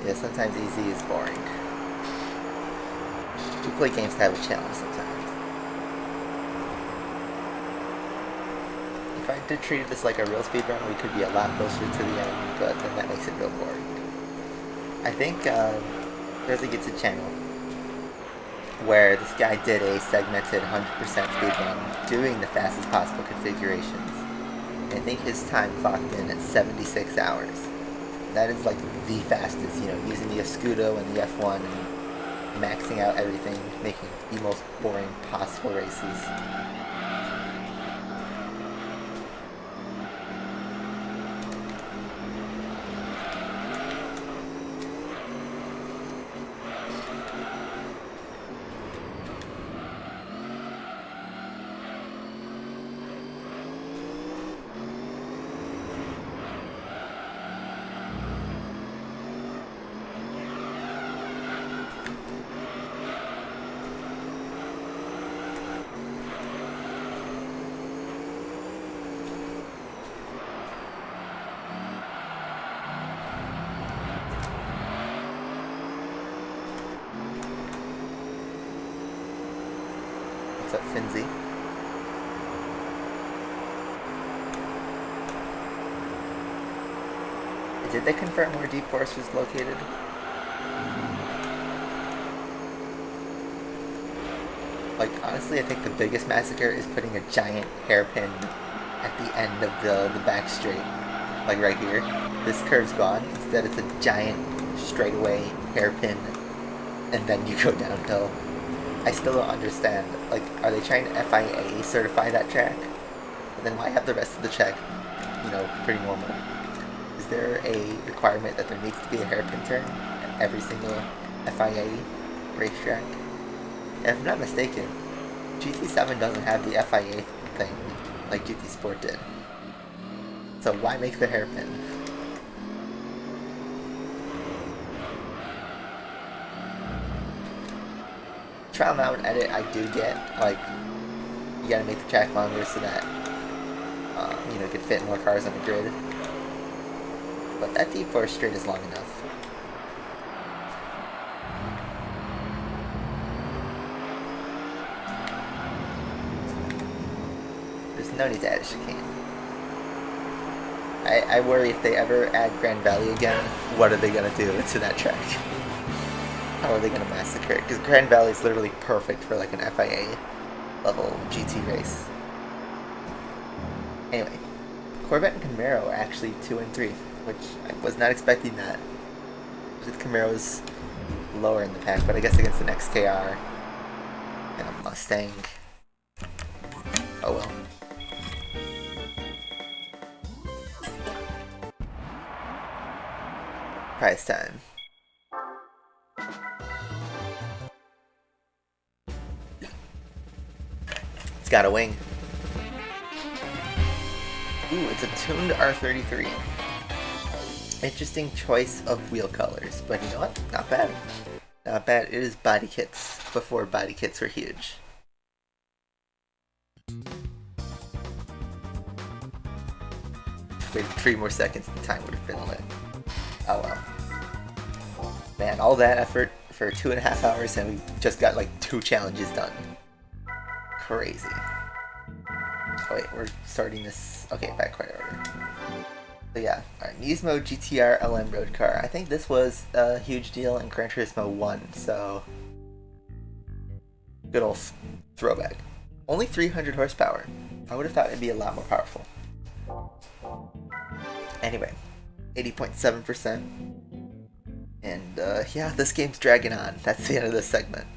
Yeah, sometimes easy is boring. We play games to have a challenge sometimes. If I did treat this like a real speedrun, we could be a lot closer to the end, but then that makes it real boring. I think there's a YouTube channel where this guy did a segmented 100% speedrun doing the fastest possible configurations. And I think his time clocked in at 76 hours. That is like the fastest, you know, using the Escudo and the F1 and maxing out everything, making the most boring possible races. What's up, Finzi? Did they confirm where Deep Forest was located? Like, honestly, I think the biggest massacre is putting a giant hairpin at the end of the back straight. Like right here. This curve's gone. Instead, it's a giant straightaway hairpin, and then you go downhill. I still don't understand. Like, are they trying to FIA certify that track? But then why have the rest of the track, you know, pretty normal? Is there a requirement that there needs to be a hairpin turn at every single FIA racetrack? And if I'm not mistaken, GT7 doesn't have the FIA thing like GT Sport did. So why make the hairpin? Trial mount edit, I do get, like, you gotta make the track longer so that, you know, it could fit more cars on the grid. But that D4 straight is long enough. There's no need to add a chicane. I worry if they ever add Grand Valley again, what are they gonna do to that track? How are they gonna massacre it? Because Grand Valley is literally perfect for like an FIA level GT race. Anyway, Corvette and Camaro are actually 2 and 3, which I was not expecting that. The Camaro's lower in the pack, but I guess against an XKR and a Mustang. Oh well. Prize time. It's got a wing. Ooh, it's a tuned R33. Interesting choice of wheel colors, but you know what? Not bad. Not bad. It is body kits before body kits were huge. Waited 3 more seconds and the time would have been lit. Oh well. Man, all that effort for 2.5 hours and we just got like 2 challenges done. Crazy. Oh wait, we're starting this. Okay, back quite order. So yeah, alright, Nismo GTR LM road car. I think this was a huge deal in Gran Turismo 1, so good old throwback. Only 300 horsepower. I would have thought it'd be a lot more powerful. Anyway, 80.7%. And yeah, this game's dragging on. That's the end of this segment.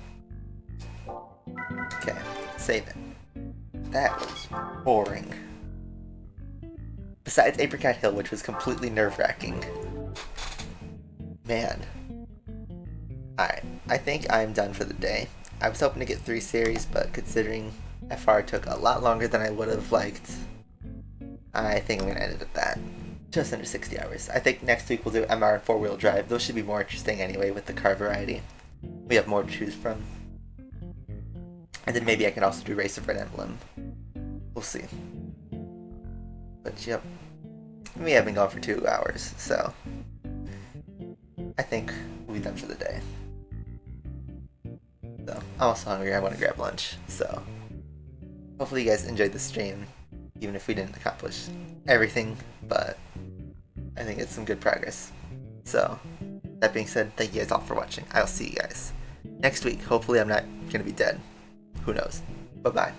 Okay, save it. That was boring. Besides Apricot Hill, which was completely nerve-wracking. Man. Alright, I think I'm done for the day. I was hoping to get 3 series, but considering FR took a lot longer than I would have liked, I think I'm going to end it at that. Just under 60 hours. I think next week we'll do MR and 4-wheel drive. Those should be more interesting anyway with the car variety. We have more to choose from. And then maybe I can also do Race of Red Emblem. We'll see. But yep. We have been gone for 2 hours, so I think we'll be done for the day. So I'm also hungry, I want to grab lunch. So hopefully you guys enjoyed the stream, even if we didn't accomplish everything, but I think it's some good progress. So that being said, thank you guys all for watching. I'll see you guys next week. Hopefully I'm not going to be dead. Who knows? Bye-bye.